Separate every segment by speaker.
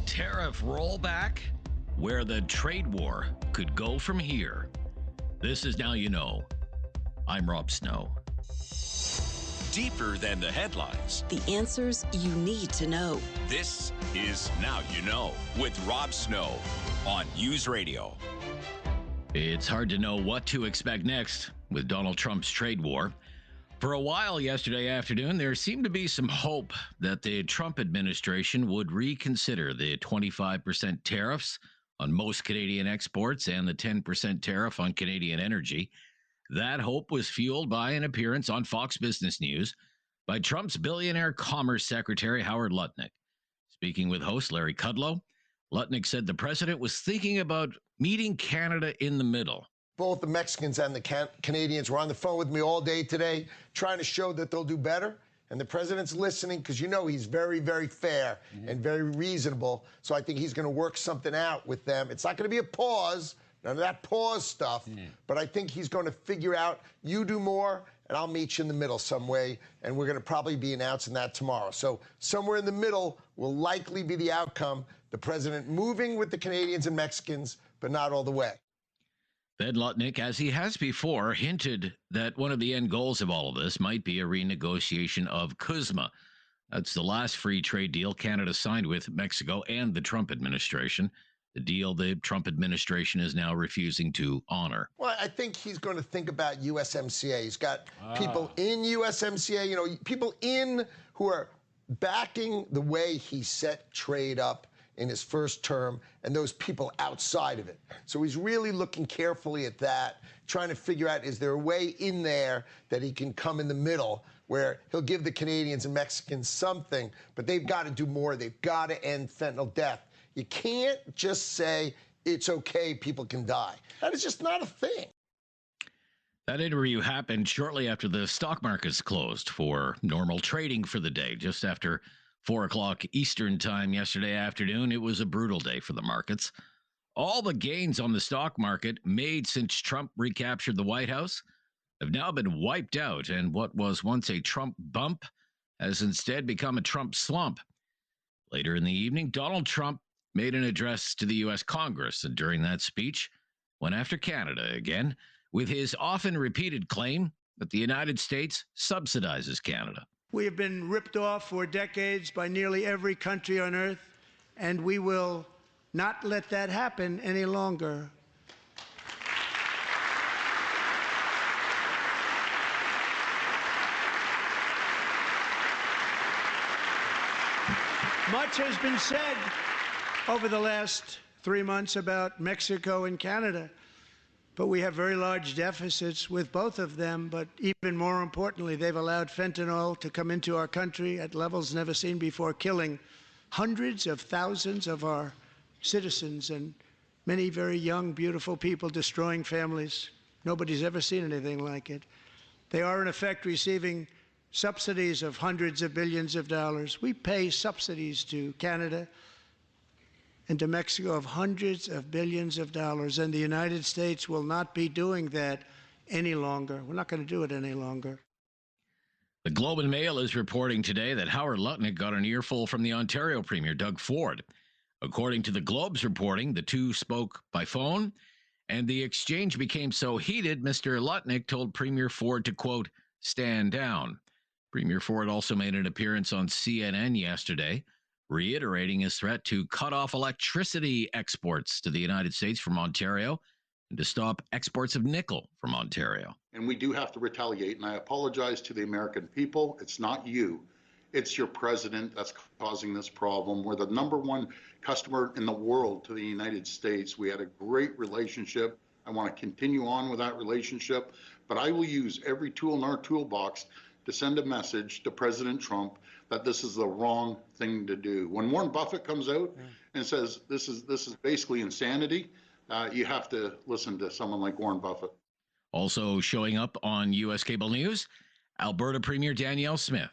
Speaker 1: Tariff rollback? Where the trade war could go from here. This is Now You Know. I'm Rob Snow.
Speaker 2: Deeper than the headlines.
Speaker 3: The answers you need to know.
Speaker 2: This is Now You Know with Rob Snow on News Radio.
Speaker 1: It's hard to know what to expect next with Donald Trump's trade war. For a while yesterday afternoon, there seemed to be some hope that the Trump administration would reconsider the 25% tariffs on most Canadian exports and the 10% tariff on Canadian energy. That hope was fueled by an appearance on Fox Business News by Trump's billionaire Commerce Secretary Howard Lutnick. Speaking with host Larry Kudlow, Lutnick said the president was thinking about meeting Canada in the middle.
Speaker 4: Both the Mexicans and the Canadians were on the phone with me all day today trying to show that they'll do better. And the president's listening because, you know, he's very, very fair and very reasonable. So I think he's going to work something out with them. It's not going to be a pause, none of that pause stuff. But I think he's going to figure out, you do more and I'll meet you in the middle some way. And we're going to probably be announcing that tomorrow. So somewhere in the middle will likely be the outcome. The president moving with the Canadians and Mexicans, but not all the way.
Speaker 1: Ed Lutnick, as he has before, hinted that one of the end goals of all of this might be a renegotiation of CUSMA. That's the last free trade deal Canada signed with Mexico and the Trump administration, the deal the Trump administration is now refusing to honor.
Speaker 4: Well, I think he's going to think about USMCA. He's got people in USMCA, you know, people in who are backing the way he set trade up in his first term, and those people outside of it. So he's really looking carefully at that, trying to figure out, is there a way in there that he can come in the middle where he'll give the Canadians and Mexicans something, but they've got to do more. They've got to end fentanyl death. You can't just say, it's okay, people can die. That is just not a thing.
Speaker 1: That interview happened shortly after the stock markets closed for normal trading for the day, just after 4 o'clock Eastern time yesterday afternoon. It was a brutal day for the markets. All the gains on the stock market made since Trump recaptured the White House have now been wiped out, and what was once a Trump bump has instead become a Trump slump. Later in the evening, Donald Trump made an address to the U.S. Congress, and during that speech went after Canada again with his often repeated claim that the United States subsidizes Canada.
Speaker 5: We have been ripped off for decades by nearly every country on earth, and we will not let that happen any longer. Much has been said over the last 3 months about Mexico and Canada, but we have very large deficits with both of them. But even more importantly, they've allowed fentanyl to come into our country at levels never seen before, killing hundreds of thousands of our citizens and many very young, beautiful people, destroying families. Nobody's ever seen anything like it. They are, in effect, receiving subsidies of hundreds of billions of dollars. We pay subsidies to Canada and to Mexico of hundreds of billions of dollars, and the United States will not be doing that any longer. We're not going to do it any longer.
Speaker 1: The Globe and Mail is reporting today that Howard Lutnick got an earful from the Ontario Premier, Doug Ford. According to the Globe's reporting, the two spoke by phone, and the exchange became so heated, Mr. Lutnick told Premier Ford to, quote, stand down. Premier Ford also made an appearance on CNN yesterday, reiterating his threat to cut off electricity exports to the United States from Ontario and to stop exports of nickel from Ontario.
Speaker 6: And we do have to retaliate, and I apologize to the American people. It's not you. It's your president that's causing this problem. We're the #1 customer in the world to the United States. We had a great relationship. I want to continue on with that relationship, but I will use every tool in our toolbox to send a message to President Trump that this is the wrong thing to do. When Warren Buffett comes out and says this is basically insanity, you have to listen to someone like Warren Buffett.
Speaker 1: Also showing up on U.S. cable news, Alberta Premier Danielle Smith.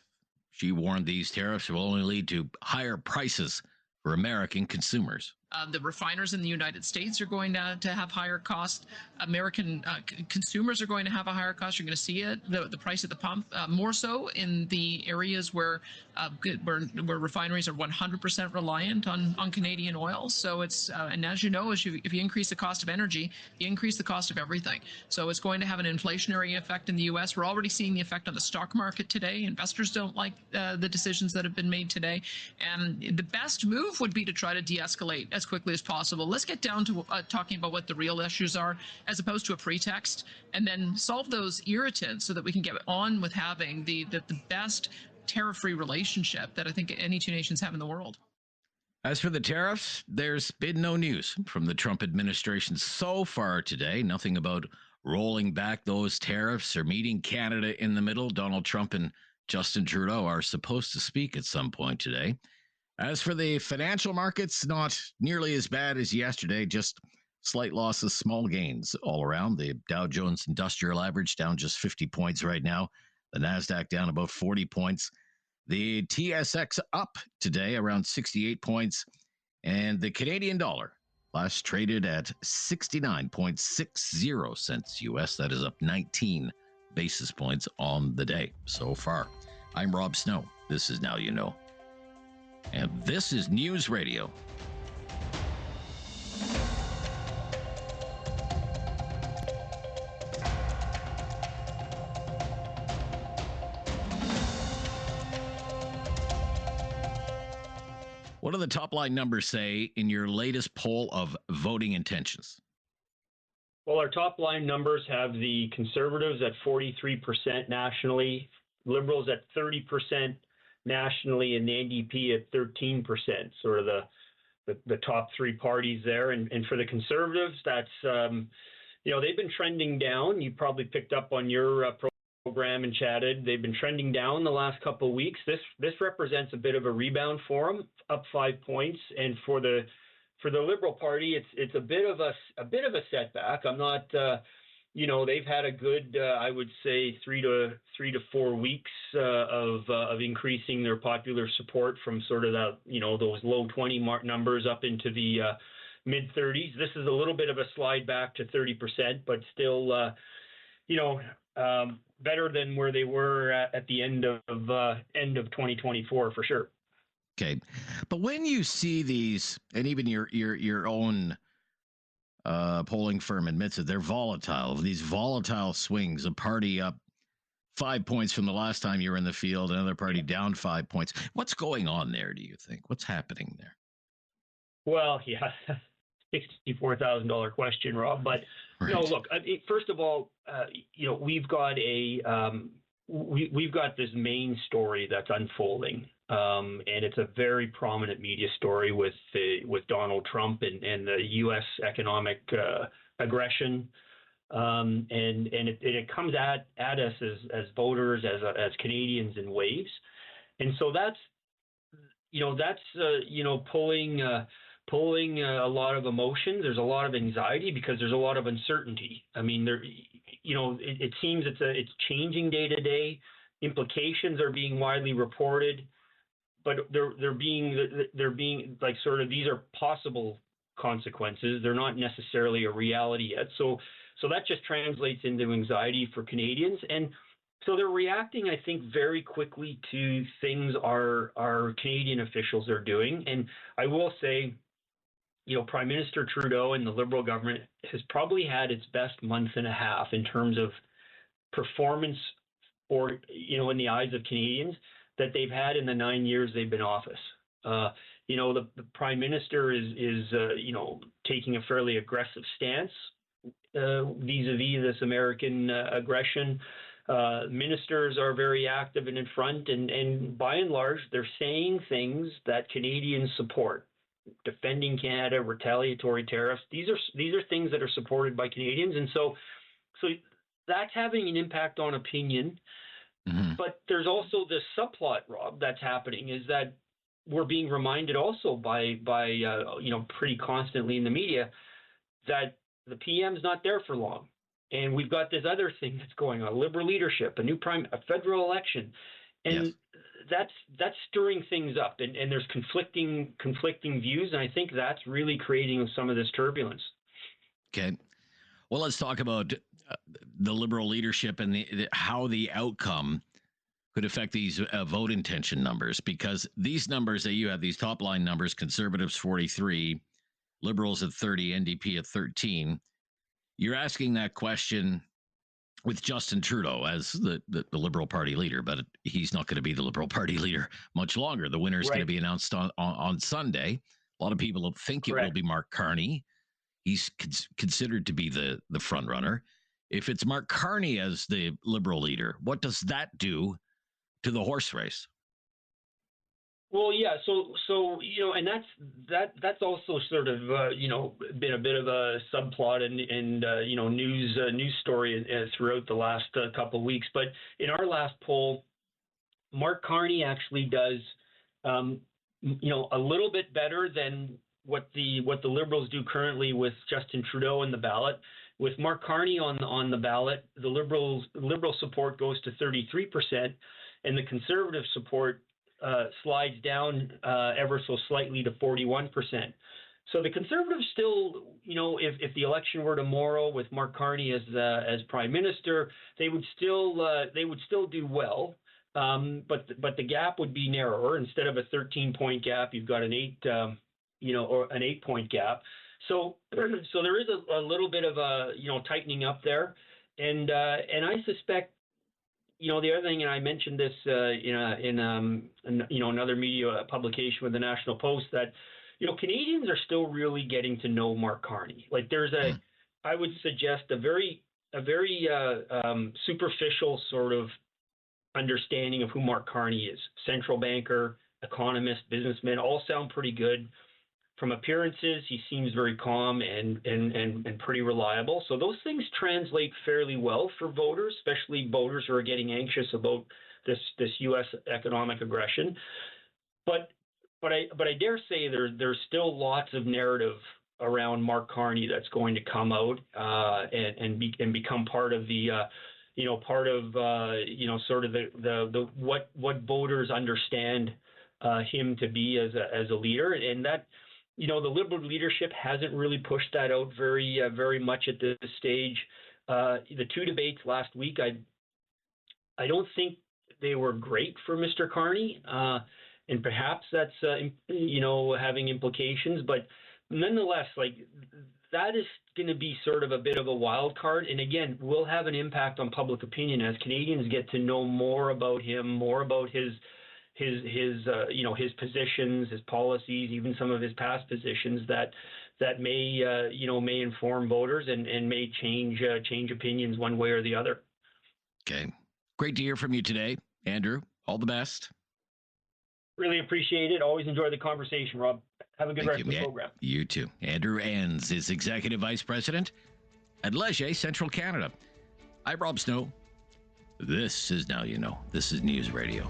Speaker 1: She warned these tariffs will only lead to higher prices for American consumers.
Speaker 7: The refiners in the United States are going to have higher costs. American consumers are going to have a higher cost. You're going to see it, the price at the pump, more so in the areas where refineries are 100% reliant on Canadian oil. So it's, and as you know, if you increase the cost of energy, you increase the cost of everything. So it's going to have an inflationary effect in the U.S. We're already seeing the effect on the stock market today. Investors don't like the decisions that have been made today. And the best move would be to try to de-escalate as quickly as possible. Let's get down to talking about what the real issues are, as opposed to a pretext, and then solve those irritants so that we can get on with having the best tariff-free relationship that I think any two nations have in the world.
Speaker 1: As for the tariffs, there's been no news from the Trump administration so far today. Nothing about rolling back those tariffs or meeting Canada in the middle. Donald Trump and Justin Trudeau are supposed to speak at some point today. As for the financial markets, not nearly as bad as yesterday, just slight losses, small gains all around. The Dow Jones Industrial Average down just 50 points right now. The NASDAQ down about 40 points. The TSX up today around 68 points. And the Canadian dollar last traded at 69.60 cents US. That is up 19 basis points on the day so far. I'm Rob Snow. This is Now You Know. And this is News Radio. What do the top line numbers say in your latest poll of voting intentions?
Speaker 8: Well, our top line numbers have the Conservatives at 43% nationally, Liberals at 30% nationally, and the NDP at 13%, sort of the top three parties there. And for the Conservatives, that's, they've been trending down. You probably picked up on your program and chatted. They've been trending down the last couple of weeks. This represents a bit of a rebound for them, up 5 points. And for the Liberal Party, it's a bit of a setback. I'm not, they've had a good, I would say, 3 to 4 weeks of increasing their popular support from sort of that, those low 20 numbers up into the mid 30s. This is a little bit of a slide back to 30%, but still, better than where they were at the end of 2024 for sure.
Speaker 1: Okay, but when you see these, and even your own polling firm admits it, they're volatile. These volatile swings, a party up 5 points from the last time you were in the field, another party down 5 points. What's going on there, do you think? What's happening there?
Speaker 8: Well, yeah, $64,000 question, Rob. But
Speaker 1: right.
Speaker 8: No, look. First of all, we've got we've got this main story that's unfolding, and it's a very prominent media story with Donald Trump and the U.S. economic aggression, and it comes at us as voters, as Canadians in waves, and so that's pulling a lot of emotions. There's a lot of anxiety because there's a lot of uncertainty. I mean, it seems it's changing day to day. Implications are being widely reported, but they're being like sort of, these are possible consequences. They're not necessarily a reality yet. So that just translates into anxiety for Canadians, and so they're reacting, I think, very quickly to things our Canadian officials are doing. And I will say, Prime Minister Trudeau and the Liberal government has probably had its best month and a half in terms of performance, or in the eyes of Canadians, that they've had in the 9 years they've been in office. The Prime Minister is taking a fairly aggressive stance vis-a-vis this American aggression. Ministers are very active and in front, and by and large, they're saying things that Canadians support. Defending Canada, retaliatory tariffs. These are things that are supported by Canadians, and so that's having an impact on opinion. Mm-hmm. But there's also this subplot, Rob, that's happening, is that we're being reminded also by pretty constantly in the media that the PM's not there for long, and we've got this other thing that's going on: Liberal leadership, a federal election, and yes. that's stirring things up, and there's conflicting views, and I think that's really creating some of this turbulence.
Speaker 1: Okay. Well, let's talk about the Liberal leadership and how the outcome could affect these vote intention numbers, because these numbers that you have, these top line numbers, Conservatives 43, Liberals at 30, NDP at 13. You're asking that question with Justin Trudeau as the Liberal Party leader, but he's not going to be the Liberal Party leader much longer. The winner is going to be announced on Sunday. A lot of people think it will be Mark Carney. He's considered to be the front runner. If it's Mark Carney as the Liberal leader, what does that do to the horse race?
Speaker 8: Well, yeah. So and that's also sort of been a bit of a subplot and news story throughout the last couple of weeks. But in our last poll, Mark Carney actually does a little bit better than what the Liberals do currently with Justin Trudeau in the ballot. With Mark Carney on the ballot, the Liberal support goes to 33%, and the Conservative support slides down ever so slightly to 41%. So the Conservatives still, if the election were tomorrow with Mark Carney as Prime Minister, they would still do well. But the gap would be narrower. Instead of a 13-point gap, you've got an 8-point gap. So there is a little bit of a tightening up there, and I suspect the other thing, and I mentioned this in another media publication with the National Post, that Canadians are still really getting to know Mark Carney. Like there's I would suggest a very superficial sort of understanding of who Mark Carney is. Central banker, economist, businessman, all sound pretty good. From appearances, he seems very calm and pretty reliable. So those things translate fairly well for voters, especially voters who are getting anxious about this U.S. economic aggression. But I dare say there's still lots of narrative around Mark Carney that's going to come out and become part of the sort of the what voters understand him to be as a leader, and that. The Liberal leadership hasn't really pushed that out very much at this stage. The two debates last week, I don't think they were great for Mr. Carney, and perhaps that's having implications. But nonetheless, that is going to be sort of a bit of a wild card, and again, will have an impact on public opinion as Canadians get to know more about him, more about his positions, his policies, even some of his past positions that may inform voters and may change opinions one way or the other.
Speaker 1: Okay. Great to hear from you today, Andrew. All the best.
Speaker 8: Really appreciate it. Always enjoy the conversation, Rob. Have a good rest of the program.
Speaker 1: You too. Andrew Enns is Executive Vice President at Leger Central Canada. I'm Rob Snow. This is Now You Know. This is News Radio.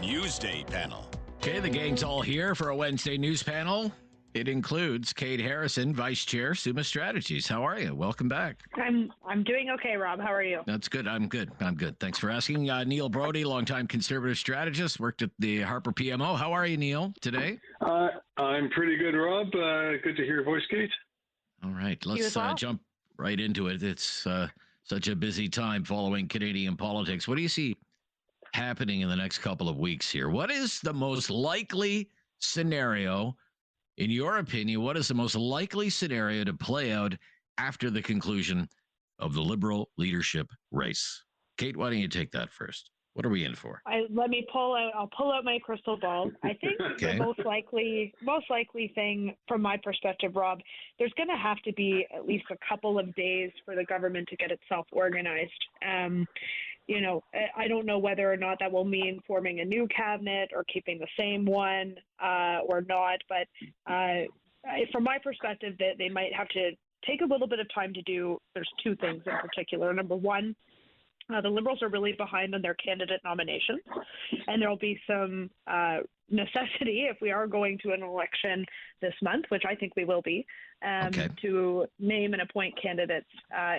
Speaker 2: Newsday panel.
Speaker 1: Okay, the gang's all here for a Wednesday news panel. It includes Kate Harrison, Vice Chair, Summa Strategies. How are you? Welcome back.
Speaker 9: I'm doing okay, Rob. How are you?
Speaker 1: That's good. I'm good. Thanks for asking. Neil Brody, longtime Conservative strategist, worked at the Harper PMO. How are you, Neil, today?
Speaker 10: I'm pretty good, Rob. Good to hear your voice, Kate.
Speaker 1: All right, let's jump right into it. It's such a busy time following Canadian politics. What do you see happening in the next couple of weeks here? What is the most likely scenario, in your opinion? What is the most likely scenario to play out after the conclusion of the Liberal leadership race? Kate, why don't you take that first? What are we in for?
Speaker 9: I'll pull out my crystal ball. I think the most likely thing from my perspective, Rob, there's going to have to be at least a couple of days for the government to get itself organized. I don't know whether or not that will mean forming a new cabinet or keeping the same one or not. But from my perspective, they might have to take a little bit of time to do. There's two things in particular. Number one, The Liberals are really behind on their candidate nominations, and there will be some necessity if we are going to an election this month, which I think we will be, to name and appoint candidates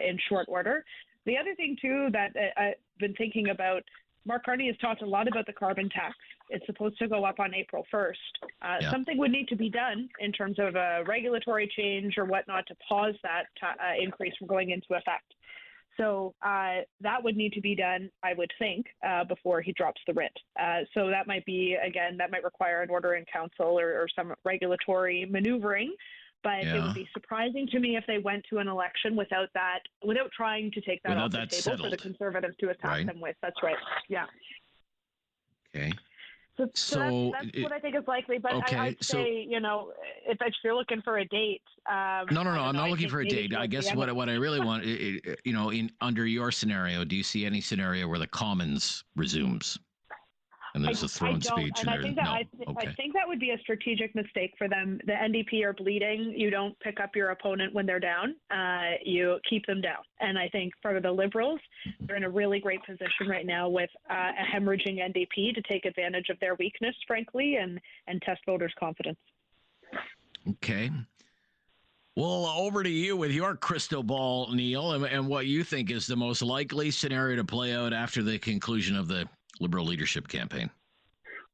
Speaker 9: in short order. The other thing, too, that I've been thinking about, Mark Carney has talked a lot about the carbon tax. It's supposed to go up on April 1st. Something would need to be done in terms of a regulatory change or whatnot to pause that increase from going into effect. So that would need to be done, I would think, before he drops the writ. So that might be, again, that might require an order in council or some regulatory maneuvering. But it would be surprising to me if they went to an election without trying to take that off the table
Speaker 1: settled.
Speaker 9: For the Conservatives to attack them with. That's right. Yeah.
Speaker 1: Okay.
Speaker 9: So that's what I think is likely. But I'd say, if you're looking for a date.
Speaker 1: No, I'm not looking for a date. I guess what I really want, under your scenario, do you see any scenario where the Commons resumes? And there's a throne speech.
Speaker 9: And I think that would be a strategic mistake for them. The NDP are bleeding. You don't pick up your opponent when they're down. You keep them down. And I think for the Liberals, they're in a really great position right now with a hemorrhaging NDP to take advantage of their weakness, frankly, and test voters' confidence.
Speaker 1: Okay. Well, over to you with your crystal ball, Neil, and what you think is the most likely scenario to play out after the conclusion of the Liberal leadership campaign.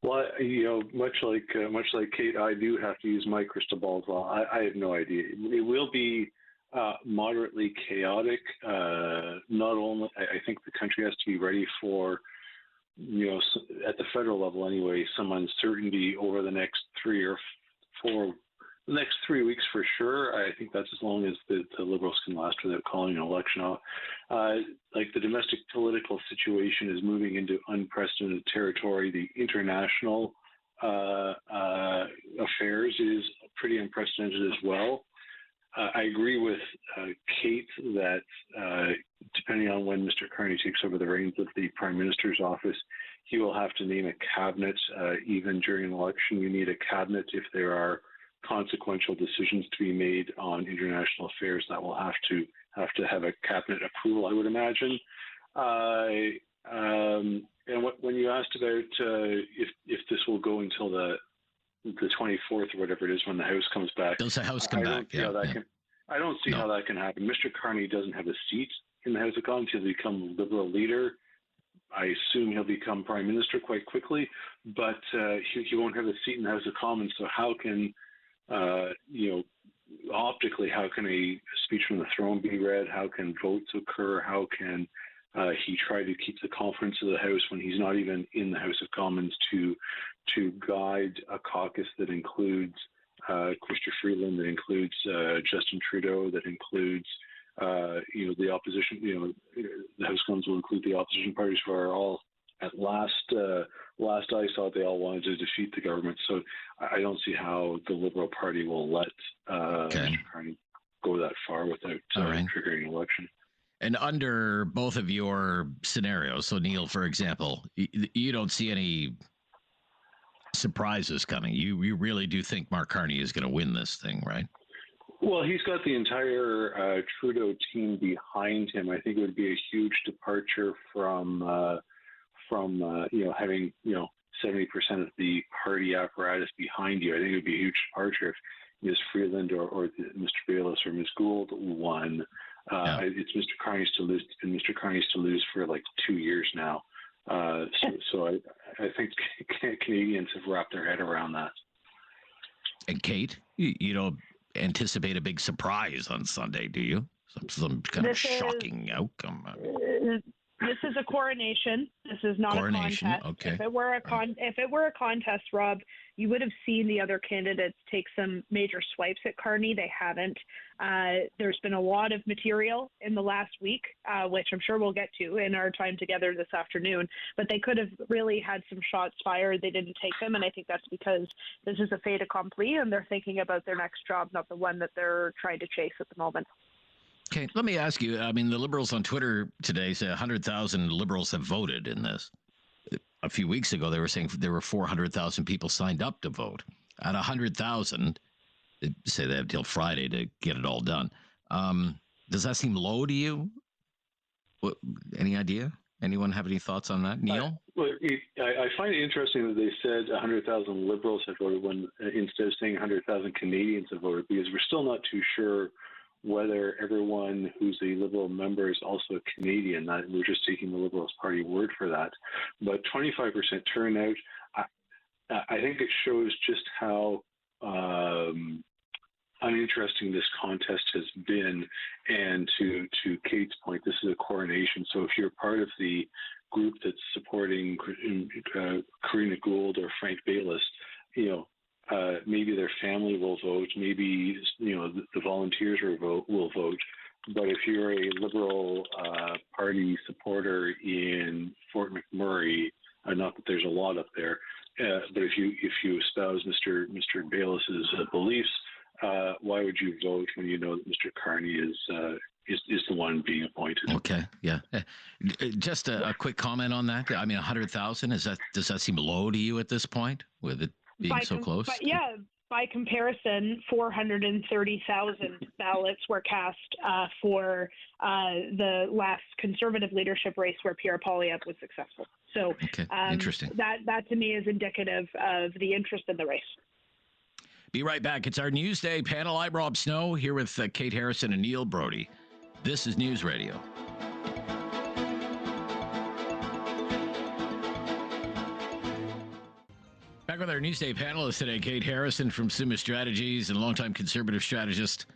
Speaker 10: Well, much like Kate, I do have to use my crystal ball as well. I have no idea. It will be moderately chaotic. Not only, I think the country has to be ready for, at the federal level anyway, some uncertainty over the next 3 weeks for sure. I think that's as long as the Liberals can last without calling an election off. Like the domestic political situation is moving into unprecedented territory. The international affairs is pretty unprecedented as well. I agree with Kate that depending on when Mr. Carney takes over the reins of the Prime Minister's office, he will have to name a cabinet. Even during an election, you need a cabinet if there are consequential decisions to be made on international affairs that will have to have a cabinet approval, I would imagine. And when you asked about if this will go until the 24th or whatever it is when the House comes back,
Speaker 1: does the House come back?
Speaker 10: I don't see how that can happen. Mr. Carney doesn't have a seat in the House of Commons. He'll become Liberal leader. I assume he'll become Prime Minister quite quickly, but he won't have a seat in the House of Commons. So how can optically, how can a speech from the throne be read? How can votes occur? How can he try to keep the confidence of the House when he's not even in the House of Commons to guide a caucus that includes Chrystia Freeland, that includes Justin Trudeau, that includes the opposition? The House of Commons will include the opposition parties who are all, at last I saw, they all wanted to defeat the government. So I don't see how the Liberal Party will let Mr. Carney go that far without triggering an election.
Speaker 1: And under both of your scenarios, so Neil, for example, you don't see any surprises coming. You really do think Mark Carney is going to win this thing, right?
Speaker 10: Well, he's got the entire Trudeau team behind him. I think it would be a huge departure from having 70% of the party apparatus behind you. I think it would be a huge departure if Ms. Freeland or Mr. Bayless or Ms. Gould won. It's Mr. Carney's to lose, and Mr. Carney's to lose for like 2 years now. So I think Canadians have wrapped their head around that.
Speaker 1: And Kate, you don't anticipate a big surprise on Sunday, do you? Some kind of shocking outcome.
Speaker 9: This is a coronation. This is not a contest.
Speaker 1: Okay.
Speaker 9: If it were a contest, Rob, you would have seen the other candidates take some major swipes at Carney. They haven't. There's been a lot of material in the last week, which I'm sure we'll get to in our time together this afternoon. But they could have really had some shots fired. They didn't take them, and I think that's because this is a fait accompli, and they're thinking about their next job, not the one that they're trying to chase at the moment.
Speaker 1: Okay, let me ask you. I mean, the Liberals on Twitter today say 100,000 Liberals have voted in this. A few weeks ago, they were saying there were 400,000 people signed up to vote. At 100,000, they say they have till Friday to get it all done. Does that seem low to you? Any idea? Anyone have any thoughts on that? Neil?
Speaker 10: I find it interesting that they said 100,000 Liberals have voted when instead of saying 100,000 Canadians have voted, because we're still not too sure whether everyone who's a Liberal member is also a Canadian. We're just taking the Liberals Party word for that. But 25% turnout, I think it shows just how uninteresting this contest has been. And to Kate's point, this is a coronation. So if you're part of the group that's supporting Karina Gould or Frank Baylis, maybe their family will vote, maybe the volunteers will vote. But if you're a Liberal Party supporter in Fort McMurray, not that there's a lot up there, but if you espouse Mr. Baylis's beliefs, why would you vote when you know that Mr. Carney is the one being appointed?
Speaker 1: Okay, yeah. Just a quick comment on that. I mean, 100,000, does that seem low to you at this point, with it being so close?
Speaker 9: By comparison, 430,000 ballots were cast for the last Conservative leadership race where Pierre Poilievre was successful. So
Speaker 1: interesting.
Speaker 9: That to me is indicative of the interest in the race.
Speaker 1: Be right back. It's our Newsday panel. I'm Rob Snow here with Kate Harrison and Neil Brody. This is News Radio. Back with our Newsday panelists today, Kate Harrison from Summa Strategies and longtime Conservative strategist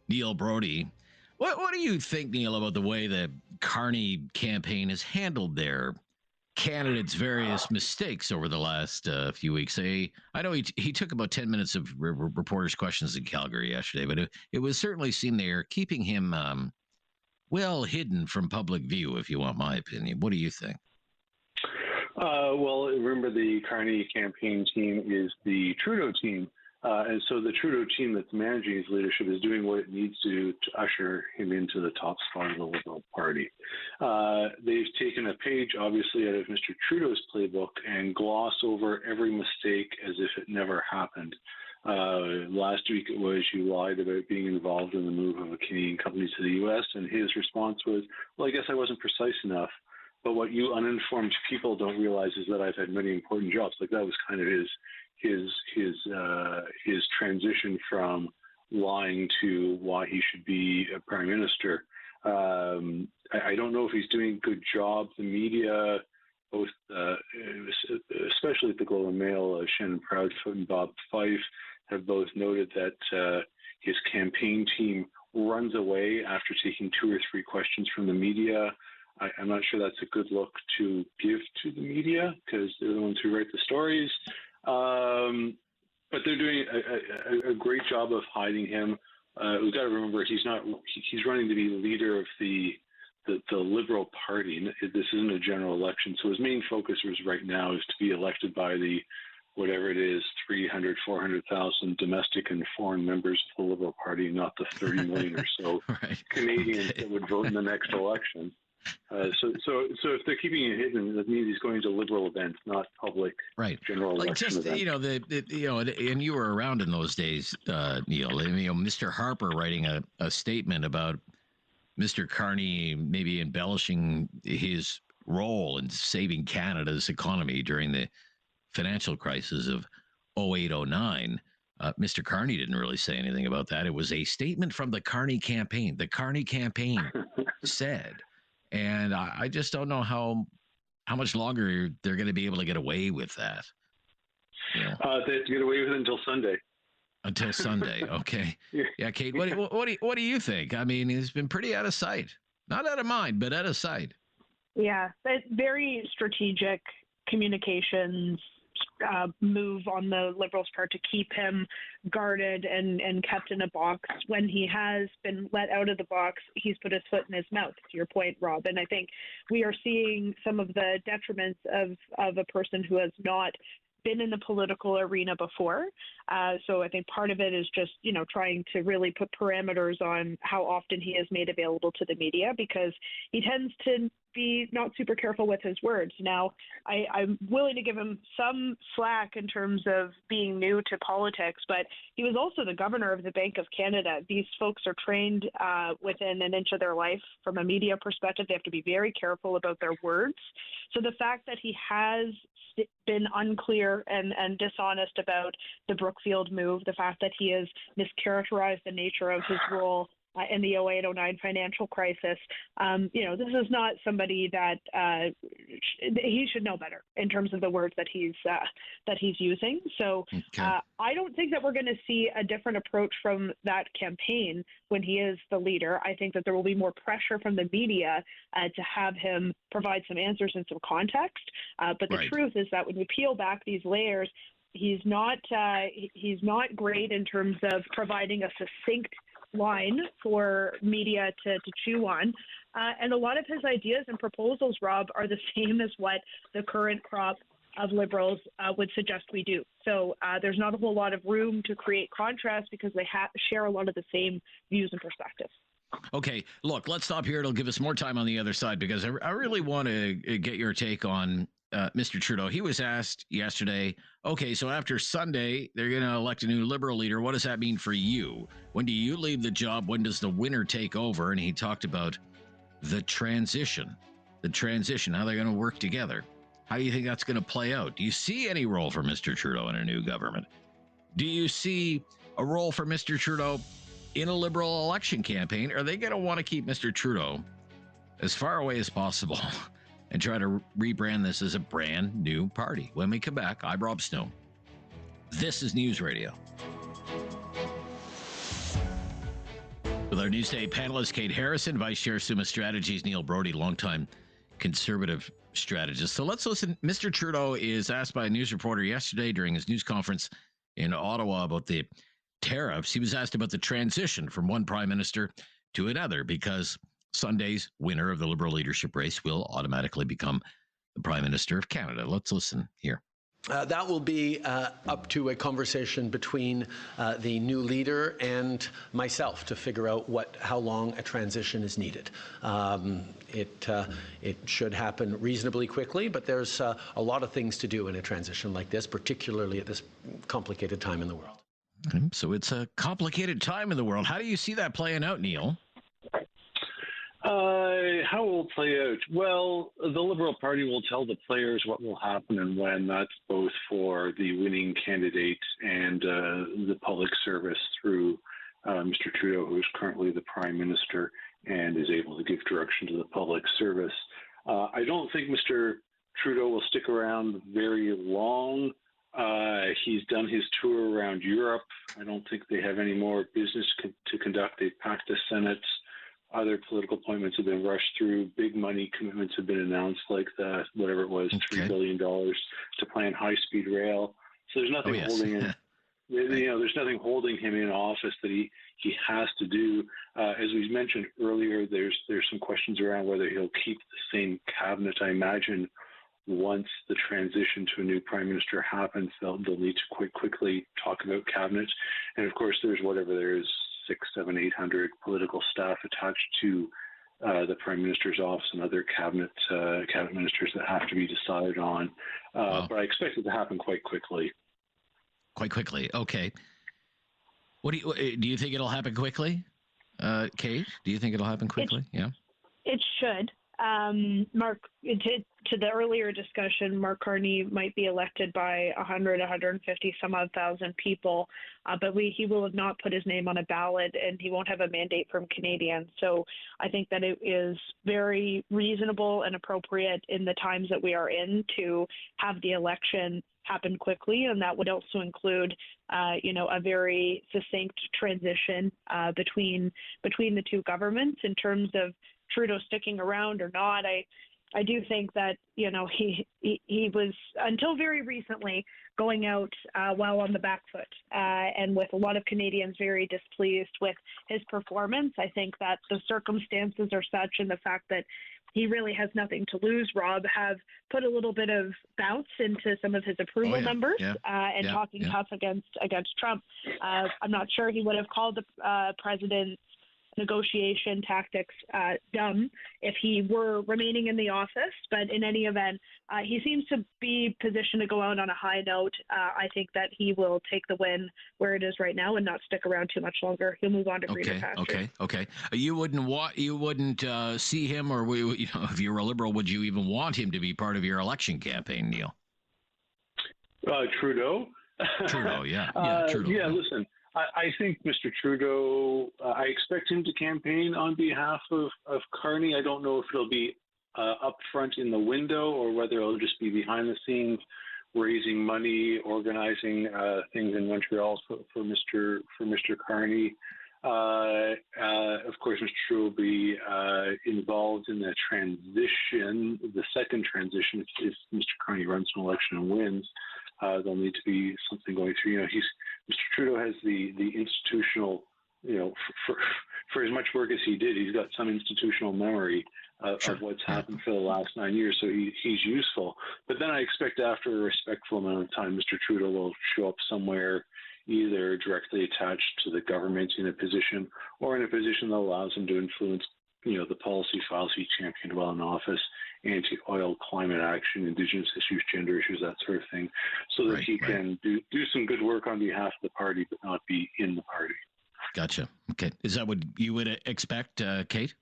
Speaker 1: Neil Brody. What do you think, Neil, about the way the Carney campaign has handled their candidates' various mistakes over the last few weeks? I know he took about 10 minutes of reporters' questions in Calgary yesterday, but it was certainly seen they're keeping him well hidden from public view, if you want my opinion. What do you think?
Speaker 10: Well, remember the Carney campaign team is the Trudeau team. And so the Trudeau team that's managing his leadership is doing what it needs to usher him into the top spot of the Liberal Party. They've taken a page, obviously, out of Mr. Trudeau's playbook and gloss over every mistake as if it never happened. Last week it was, you lied about being involved in the move of a Canadian company to the U.S., and his response was, well, I guess I wasn't precise enough. But what you uninformed people don't realize is that I've had many important jobs. Like, that was kind of his transition from lying to why he should be a prime minister. I don't know if he's doing a good job. The media, both, especially at the Globe and Mail, Shannon Proudfoot and Bob Fife, have both noted that his campaign team runs away after taking 2 or 3 questions from the media. I'm not sure that's a good look to give to the media, because they're the ones who write the stories. But they're doing a great job of hiding him. We've got to remember he's running to be leader of the Liberal Party. This isn't a general election, so his main focus right now is to be elected by the whatever it is, 300, 400,000 domestic and foreign members of the Liberal Party, not the 30 million or so Canadians that would vote in the next election. So if they're keeping it hidden, that means he's going to Liberal events, not public general election events.
Speaker 1: And you were around in those days, Neil. Mr. Harper writing a statement about Mr. Carney maybe embellishing his role in saving Canada's economy during the financial crisis of 08-09. Mr. Carney didn't really say anything about that. It was a statement from the Carney campaign. The Carney campaign said. And I just don't know how much longer they're going to be able to get away with that.
Speaker 10: They have to get away with it until Sunday.
Speaker 1: Until Sunday, okay. Yeah, Kate, what do you think? I mean, he's been pretty out of sight. Not out of mind, but out of sight.
Speaker 9: Yeah, but very strategic communications move on the Liberals' part to keep him guarded and kept in a box. When he has been let out of the box, he's put his foot in his mouth, to your point, Rob. And I think we are seeing some of the detriments of a person who has not been in the political arena before. So I think part of it is just, trying to really put parameters on how often he is made available to the media, because he tends to be not super careful with his words. Now, I'm willing to give him some slack in terms of being new to politics, but he was also the governor of the Bank of Canada. These folks are trained within an inch of their life from a media perspective. They have to be very careful about their words. So the fact that he has been unclear and dishonest about the Brookfield move, the fact that he has mischaracterized the nature of his role in the 08-09 financial crisis, this is not somebody that he should know better in terms of the words that he's using. So I don't think that we're going to see a different approach from that campaign when he is the leader. I think that there will be more pressure from the media to have him provide some answers and some context. But the truth is that when you peel back these layers, he's not great in terms of providing a succinct line for media to chew on. And a lot of his ideas and proposals, Rob, are the same as what the current crop of Liberals would suggest we do. So there's not a whole lot of room to create contrast because they share a lot of the same views and perspectives.
Speaker 1: Okay, look, let's stop here. It'll give us more time on the other side because I really want to get your take on Mr. Trudeau. He was asked yesterday, okay, so after Sunday, they're going to elect a new Liberal leader. What does that mean for you? When do you leave the job? When does the winner take over? And he talked about the transition, how they're going to work together. How do you think that's going to play out? Do you see any role for Mr. Trudeau in a new government? Do you see a role for Mr. Trudeau in a Liberal election campaign? Are they going to want to keep Mr. Trudeau as far away as possible and try to rebrand this as a brand new party? When we come back, I'm Rob Snow. This is News Radio. With our Newsday panelist, Kate Harrison, Vice Chair, Summa Strategies, Neil Brody, longtime Conservative strategist. So let's listen. Mr. Trudeau is asked by a news reporter yesterday during his news conference in Ottawa about the tariffs. He was asked about the transition from one prime minister to another because Sunday's winner of the Liberal leadership race will automatically become the Prime Minister of Canada. Let's listen here.
Speaker 11: That will be up to a conversation between the new leader and myself to figure out how long a transition is needed. It should happen reasonably quickly, but there's a lot of things to do in a transition like this, particularly at this complicated time in the world.
Speaker 1: So it's a complicated time in the world. How do you see that playing out, Neil?
Speaker 10: How will it play out? Well, the Liberal Party will tell the players what will happen and when. That's both for the winning candidate and the public service through Mr. Trudeau, who is currently the Prime Minister and is able to give direction to the public service. I don't think Mr. Trudeau will stick around very long. He's done his tour around Europe. I don't think they have any more business to conduct. They've packed the Senate. Other political appointments have been rushed through. Big money commitments have been announced, like the whatever it was, $3 billion to plan high-speed rail. So there's nothing holding him. There's nothing holding him in office that he has to do. As we mentioned earlier, there's some questions around whether he'll keep the same cabinet. I imagine once the transition to a new prime minister happens, they'll need to quickly talk about cabinet. And of course, there's whatever there is. 600, 700, 800 political staff attached to the Prime Minister's office and other cabinet ministers that have to be decided on. But I expect it to happen quite quickly.
Speaker 1: Quite quickly, okay. What do you think it'll happen quickly, Kate? Do you think it'll happen quickly? Yeah. It
Speaker 9: should. Mark, to the earlier discussion, Mark Carney might be elected by 100, 150 some odd thousand people, but he will have not put his name on a ballot and he won't have a mandate from Canadians. So I think that it is very reasonable and appropriate in the times that we are in to have the election happen quickly, and that would also include, a very succinct transition between the two governments in terms of Trudeau sticking around or not. I do think that, he was, until very recently, going out while on the back foot and with a lot of Canadians very displeased with his performance. I think that the circumstances are such and the fact that he really has nothing to lose, Rob, have put a little bit of bounce into some of his approval numbers and talking tough against Trump. I'm not sure he would have called the president negotiation tactics dumb if he were remaining in the office. But in any event, he seems to be positioned to go out on a high note. I think that he will take the win where it is right now and not stick around too much longer. He'll move on to greener pastures.
Speaker 1: Okay. You wouldn't see him, or if you were a Liberal, would you even want him to be part of your election campaign, Neil?
Speaker 10: Trudeau.
Speaker 1: Trudeau, yeah. Trudeau.
Speaker 10: Yeah, listen. I think Mr. Trudeau, I expect him to campaign on behalf of Carney. I don't know if it'll be up front in the window or whether it'll just be behind the scenes, raising money, organizing things in Montreal for Mr. Carney. Of course, Mr. Trudeau will be involved in the transition, the second transition. If Mr. Carney runs an election and wins, there'll need to be something going through. Mr. Trudeau has the institutional, for as much work as he did, he's got some institutional memory of what's happened for the last 9 years, so he's useful. But then I expect after a respectful amount of time, Mr. Trudeau will show up somewhere either directly attached to the government in a position or in a position that allows him to influence, the policy files he championed while in office, anti-oil, climate action, Indigenous issues, gender issues, that sort of thing, so that he can do some good work on behalf of the party, but not be in the party.
Speaker 1: Gotcha. Okay. Is that what you would expect, Kate?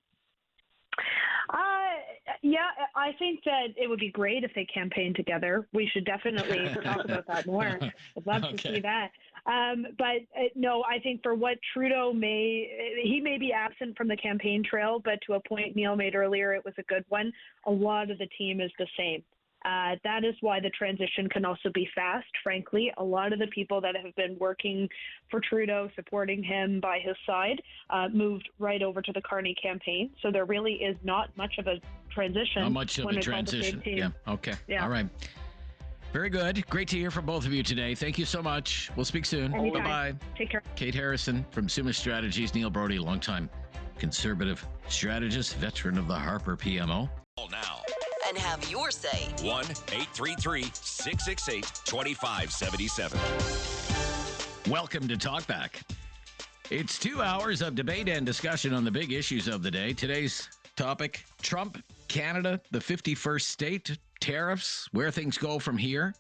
Speaker 9: Yeah, I think that it would be great if they campaigned together. We should definitely talk about that more. I'd love to see that. But no, I think for what Trudeau he may be absent from the campaign trail, but to a point Neil made earlier, it was a good one. A lot of the team is the same. That is why the transition can also be fast, frankly. A lot of the people that have been working for Trudeau, supporting him by his side, moved right over to the Carney campaign. So there really is not much of a transition.
Speaker 1: Not much of a transition. Yeah. Okay. Yeah. All right. Very good. Great to hear from both of you today. Thank you so much. We'll speak soon. Bye-bye.
Speaker 9: Take care.
Speaker 1: Kate Harrison from Sumas Strategies. Neil Brody, longtime conservative strategist, veteran of the Harper PMO.
Speaker 2: Call now
Speaker 3: and have your say.
Speaker 2: 1-833-668-2577.
Speaker 1: Welcome to Talkback. It's 2 hours of debate and discussion on the big issues of the day. Today's topic: Trump, Canada, the 51st state, tariffs, where things go from here.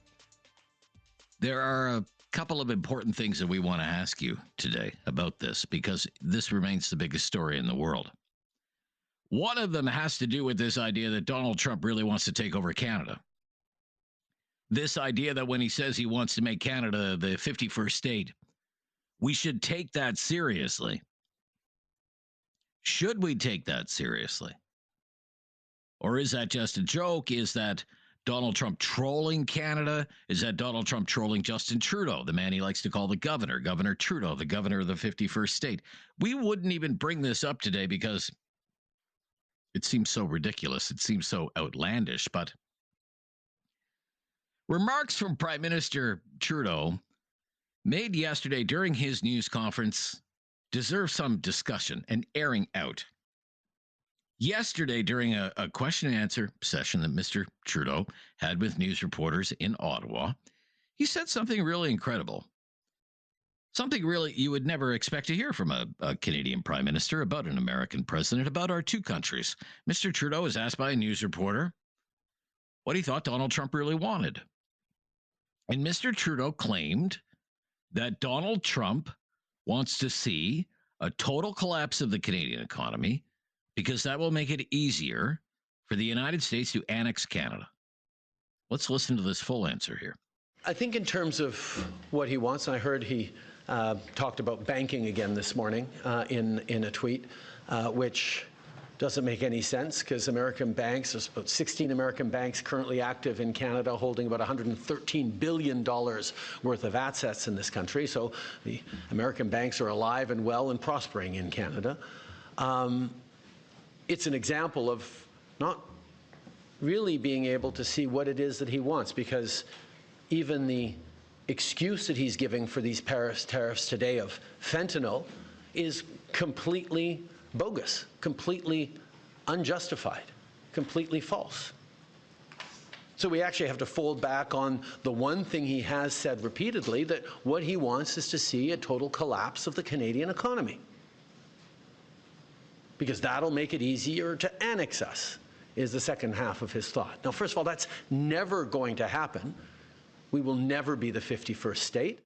Speaker 1: There are a couple of important things that we want to ask you today about this, because this remains the biggest story in the world. One of them has to do with this idea that Donald Trump really wants to take over Canada. This idea that when he says he wants to make Canada the 51st state, we should take that seriously. Should we take that seriously? Or is that just a joke? Is that Donald Trump trolling Canada? Is that Donald Trump trolling Justin Trudeau, the man he likes to call the governor, Governor Trudeau, the governor of the 51st state? We wouldn't even bring this up today because it seems so ridiculous. It seems so outlandish. But remarks from Prime Minister Trudeau made yesterday during his news conference deserve some discussion and airing out. Yesterday, during a question and answer session that Mr. Trudeau had with news reporters in Ottawa, he said something really incredible. Something really you would never expect to hear from a Canadian prime minister about an American president, about our two countries. Mr. Trudeau was asked by a news reporter what he thought Donald Trump really wanted. And Mr. Trudeau claimed that Donald Trump wants to see a total collapse of the Canadian economy because that will make it easier for the United States to annex Canada. Let's listen to this full answer here.
Speaker 11: I think in terms of what he wants, I heard he talked about banking again this morning in a tweet, which doesn't make any sense because American banks, there's about 16 American banks currently active in Canada holding about $113 billion worth of assets in this country. So the American banks are alive and well and prospering in Canada. It's an example of not really being able to see what it is that he wants, because even the excuse that he's giving for these Paris tariffs today of fentanyl is completely bogus, completely unjustified, completely false. So we actually have to fold back on the one thing he has said repeatedly, that what he wants is to see a total collapse of the Canadian economy. because that'll make it easier to annex us, is the second half of his thought. Now, first of all, that's never going to happen. We will never be the 51st state.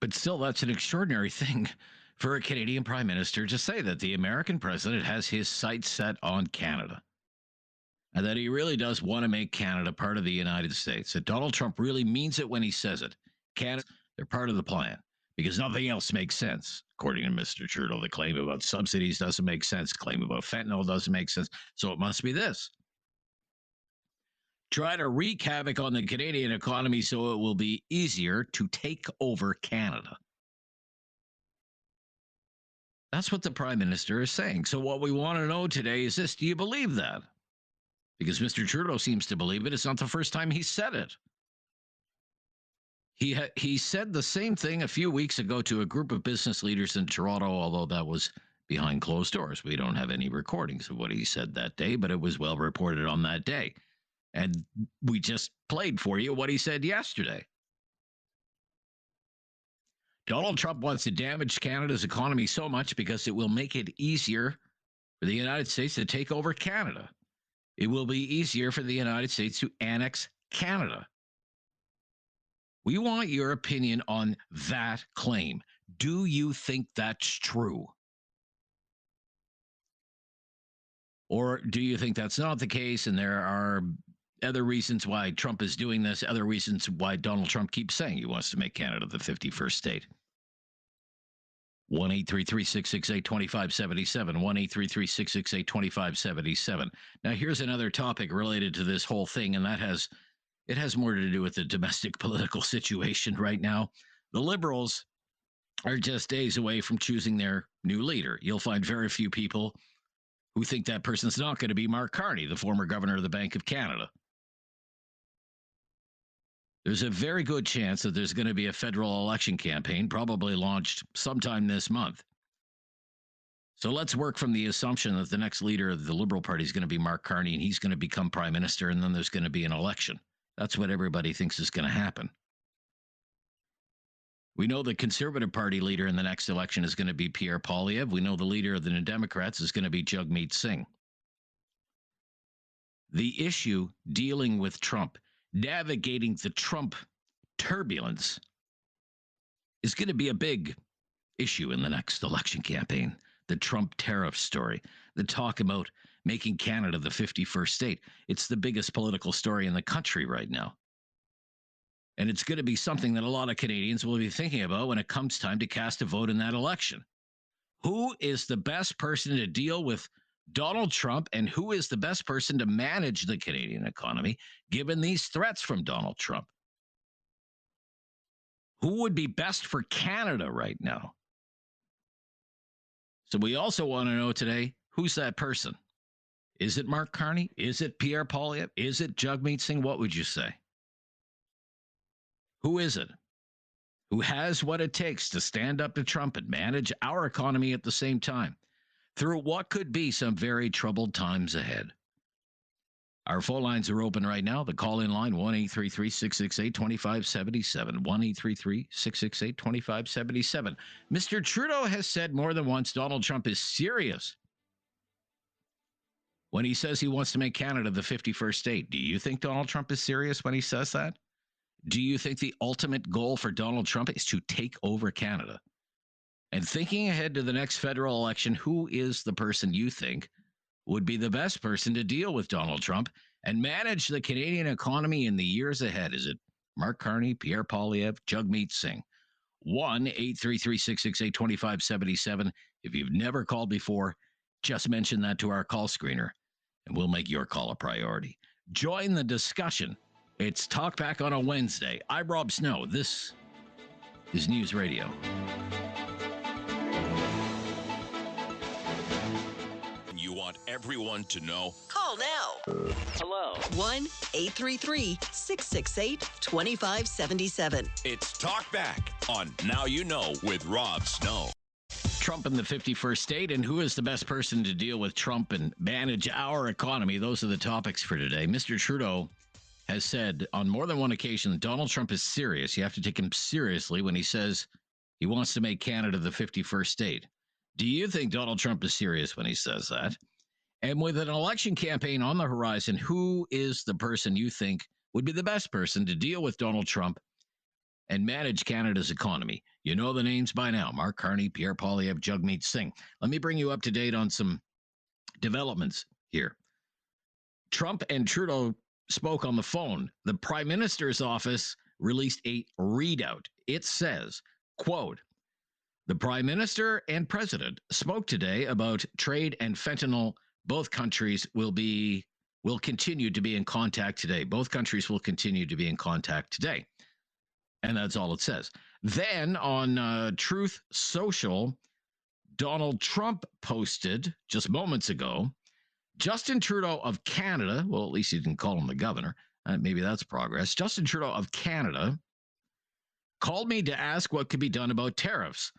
Speaker 1: But still, that's an extraordinary thing for a Canadian prime minister to say, that the American president has his sights set on Canada and that he really does want to make Canada part of the United States, that Donald Trump really means it when he says it. Canada, they're part of the plan because nothing else makes sense. According to Mr. Trudeau, the claim about subsidies doesn't make sense. Claim about fentanyl doesn't make sense. So it must be this. Try to wreak havoc on the Canadian economy so it will be easier to take over Canada. That's what the Prime Minister is saying. So what we want to know today is this: do you believe that? Because Mr. Trudeau seems to believe it. It's not the first time he said it. He said the same thing a few weeks ago to a group of business leaders in Toronto, although that was behind closed doors. We don't have any recordings of what he said that day, but it was well reported on that day. And we just played for you what he said yesterday. Donald Trump wants to damage Canada's economy so much because it will make it easier for the United States to take over Canada. It will be easier for the United States to annex Canada. We want your opinion on that claim. Do you think that's true? Or do you think that's not the case and there are other reasons why Trump is doing this, other reasons why Donald Trump keeps saying he wants to make Canada the 51st state? 1-833-668-2577, 1-833-668-2577. Now, here's another topic related to this whole thing, and it has more to do with the domestic political situation right now. The Liberals are just days away from choosing their new leader. You'll find very few people who think that person's not going to be Mark Carney, the former governor of the Bank of Canada. There's a very good chance that there's going to be a federal election campaign, probably launched sometime this month. So let's work from the assumption that the next leader of the Liberal Party is going to be Mark Carney, and he's going to become prime minister, and then there's going to be an election. That's what everybody thinks is going to happen. We know the Conservative Party leader in the next election is going to be Pierre Poilievre. We know the leader of the New Democrats is going to be Jagmeet Singh. The issue dealing with Trump, navigating the Trump turbulence, is going to be a big issue in the next election campaign. The Trump tariff story, the talk about making Canada the 51st state. It's the biggest political story in the country right now. And it's going to be something that a lot of Canadians will be thinking about when it comes time to cast a vote in that election. Who is the best person to deal with Donald Trump, and who is the best person to manage the Canadian economy given these threats from Donald Trump? Who would be best for Canada right now? So we also want to know today, who's that person? Is it Mark Carney? Is it Pierre Poilievre? Is it Jagmeet Singh? What would you say? Who is it? Who has what it takes to stand up to Trump and manage our economy at the same time through what could be some very troubled times ahead? Our phone lines are open right now. The call-in line, 1-833-668-2577, 1-833-668-2577. Mr. Trudeau has said more than once Donald Trump is serious when he says he wants to make Canada the 51st state. Do you think Donald Trump is serious when he says that? Do you think the ultimate goal for Donald Trump is to take over Canada? And thinking ahead to the next federal election, who is the person you think would be the best person to deal with Donald Trump and manage the Canadian economy in the years ahead? Is it Mark Carney, Pierre Poilievre, Jagmeet Singh? 1-833-668-2577. If you've never called before, just mention that to our call screener, and we'll make your call a priority. Join the discussion. It's Talk Back on a Wednesday. I'm Rob Snow. This is News Radio.
Speaker 2: You want everyone to know?
Speaker 3: Call now.
Speaker 8: Hello.
Speaker 3: 1-833-668-2577.
Speaker 2: It's Talk Back on Now You Know with Rob Snow.
Speaker 1: Trump in the 51st state, and who is the best person to deal with Trump and manage our economy? Those are the topics for today. Mr. Trudeau has said on more than one occasion that Donald Trump is serious. You have to take him seriously when he says he wants to make Canada the 51st state. Do you think Donald Trump is serious when he says that? And with an election campaign on the horizon, who is the person you think would be the best person to deal with Donald Trump and manage Canada's economy? You know the names by now: Mark Carney, Pierre Poilievre, Jagmeet Singh. Let me bring you up to date on some developments here. Trump and Trudeau spoke on the phone. The Prime Minister's office released a readout. It says, quote, "The Prime Minister and President spoke today about trade and fentanyl. Both countries will continue to be in contact today. Both countries will continue to be in contact today." And that's all it says. Then on Truth Social, Donald Trump posted just moments ago, Justin Trudeau of Canada, well, at least he didn't call him the governor. Maybe that's progress. Justin Trudeau of Canada called me to ask what could be done about tariffs.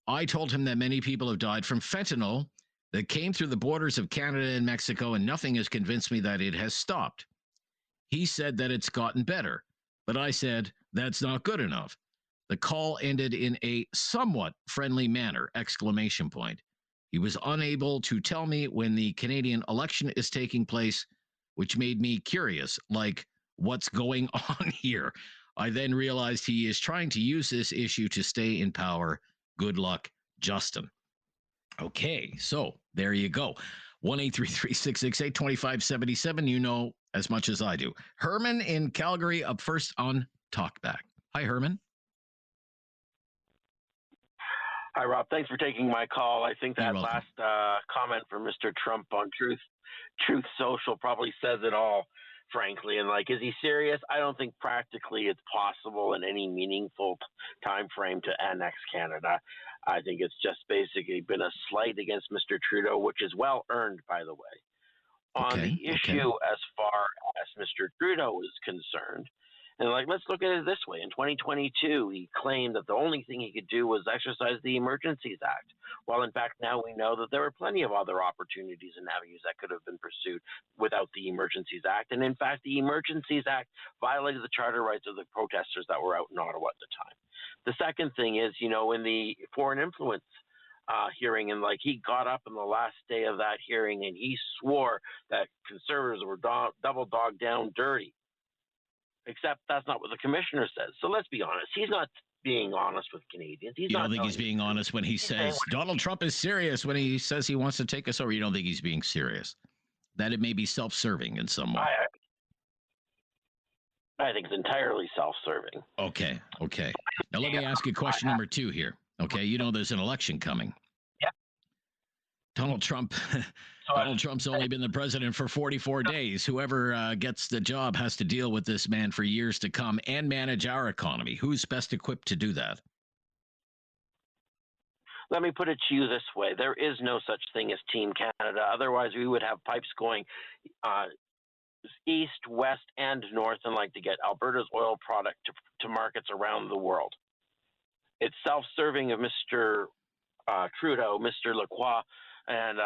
Speaker 1: I told him that many people have died from fentanyl that came through the borders of Canada and Mexico, and nothing has convinced me that it has stopped. He said that it's gotten better, but I said that's not good enough. The call ended in a somewhat friendly manner, exclamation point. He was unable to tell me when the Canadian election is taking place, which made me curious, like, what's going on here? I then realized he is trying to use this issue to stay in power. Good luck, Justin. Okay, so there you go. 1-833-668-2577. You know as much as I do. Herman in Calgary up first on Talkback. Hi, Herman.
Speaker 12: Hi, Rob. Thanks for taking my call. I think that last comment from Mr. Trump on Truth Social probably says it all, frankly. And, like, is he serious? I don't think practically it's possible in any meaningful time frame to annex Canada. I think it's just basically been a slight against Mr. Trudeau, which is well earned, by the way. On the issue as far as Mr. Trudeau is concerned, and, like, let's look at it this way. In 2022, he claimed that the only thing he could do was exercise the Emergencies Act. Well, in fact, now we know that there were plenty of other opportunities and avenues that could have been pursued without the Emergencies Act. And in fact, the Emergencies Act violated the charter rights of the protesters that were out in Ottawa at the time. The second thing is, you know, in the foreign influence hearing, and, like, he got up on the last day of that hearing and he swore that conservatives were double dog down dirty. Except that's not what the commissioner says. So let's be honest. He's not being honest with Canadians. You don't
Speaker 1: think he's being honest when he says Donald Trump is serious when he says he wants to take us over? You don't think he's being serious? That it may be self-serving in some way?
Speaker 12: I think it's entirely self-serving.
Speaker 1: Okay. Now let me ask you question number 2 here. Okay, you know there's an election coming.
Speaker 12: Yeah.
Speaker 1: Donald Trump's only been the president for 44 days. Whoever gets the job has to deal with this man for years to come and manage our economy. Who's best equipped to do that?
Speaker 12: Let me put it to you this way. There is no such thing as Team Canada. Otherwise, we would have pipes going east, west, and north, and like to get Alberta's oil product to markets around the world. It's self-serving of Mr. Trudeau, Mr. Lacroix, and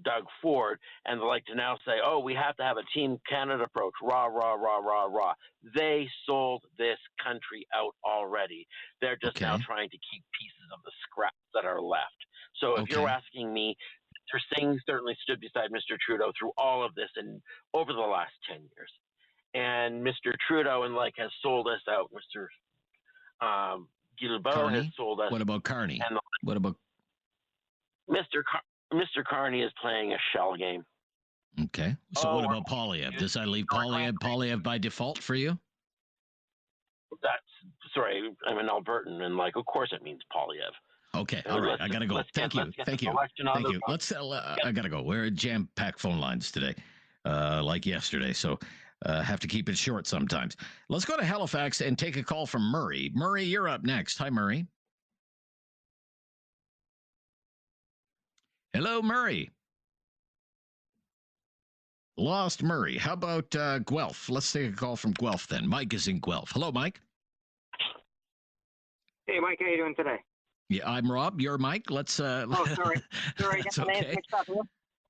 Speaker 12: Doug Ford, and they like to now say, oh, we have to have a Team Canada approach. Rah, rah, rah, rah, rah. They sold this country out already. They're just now trying to keep pieces of the scraps that are left. So if you're asking me, Mr. Singh certainly stood beside Mr. Trudeau through all of this and over the last 10 years. And Mr. Trudeau has sold us out. Mr. Guilbeault has sold us.
Speaker 1: What about Carney? What about
Speaker 12: Mr. Carney is playing a shell game.
Speaker 1: Okay. So what about Poilievre? Does that leave Poilievre by default for you?
Speaker 12: Sorry, I'm an Albertan, and of course it means Poilievre.
Speaker 1: Okay, all right. I gotta go. Thank you. Let's. I gotta go. We're at jam-packed phone lines today, like yesterday. So have to keep it short sometimes. Let's go to Halifax and take a call from Murray. Murray, you're up next. Hi, Murray. Hello, Murray. Lost Murray. How about Guelph? Let's take a call from Guelph then. Mike is in Guelph. Hello, Mike.
Speaker 13: Hey, Mike. How you doing today?
Speaker 1: Yeah, I'm Rob. You're Mike. Let's.
Speaker 13: Sorry.
Speaker 1: That's okay.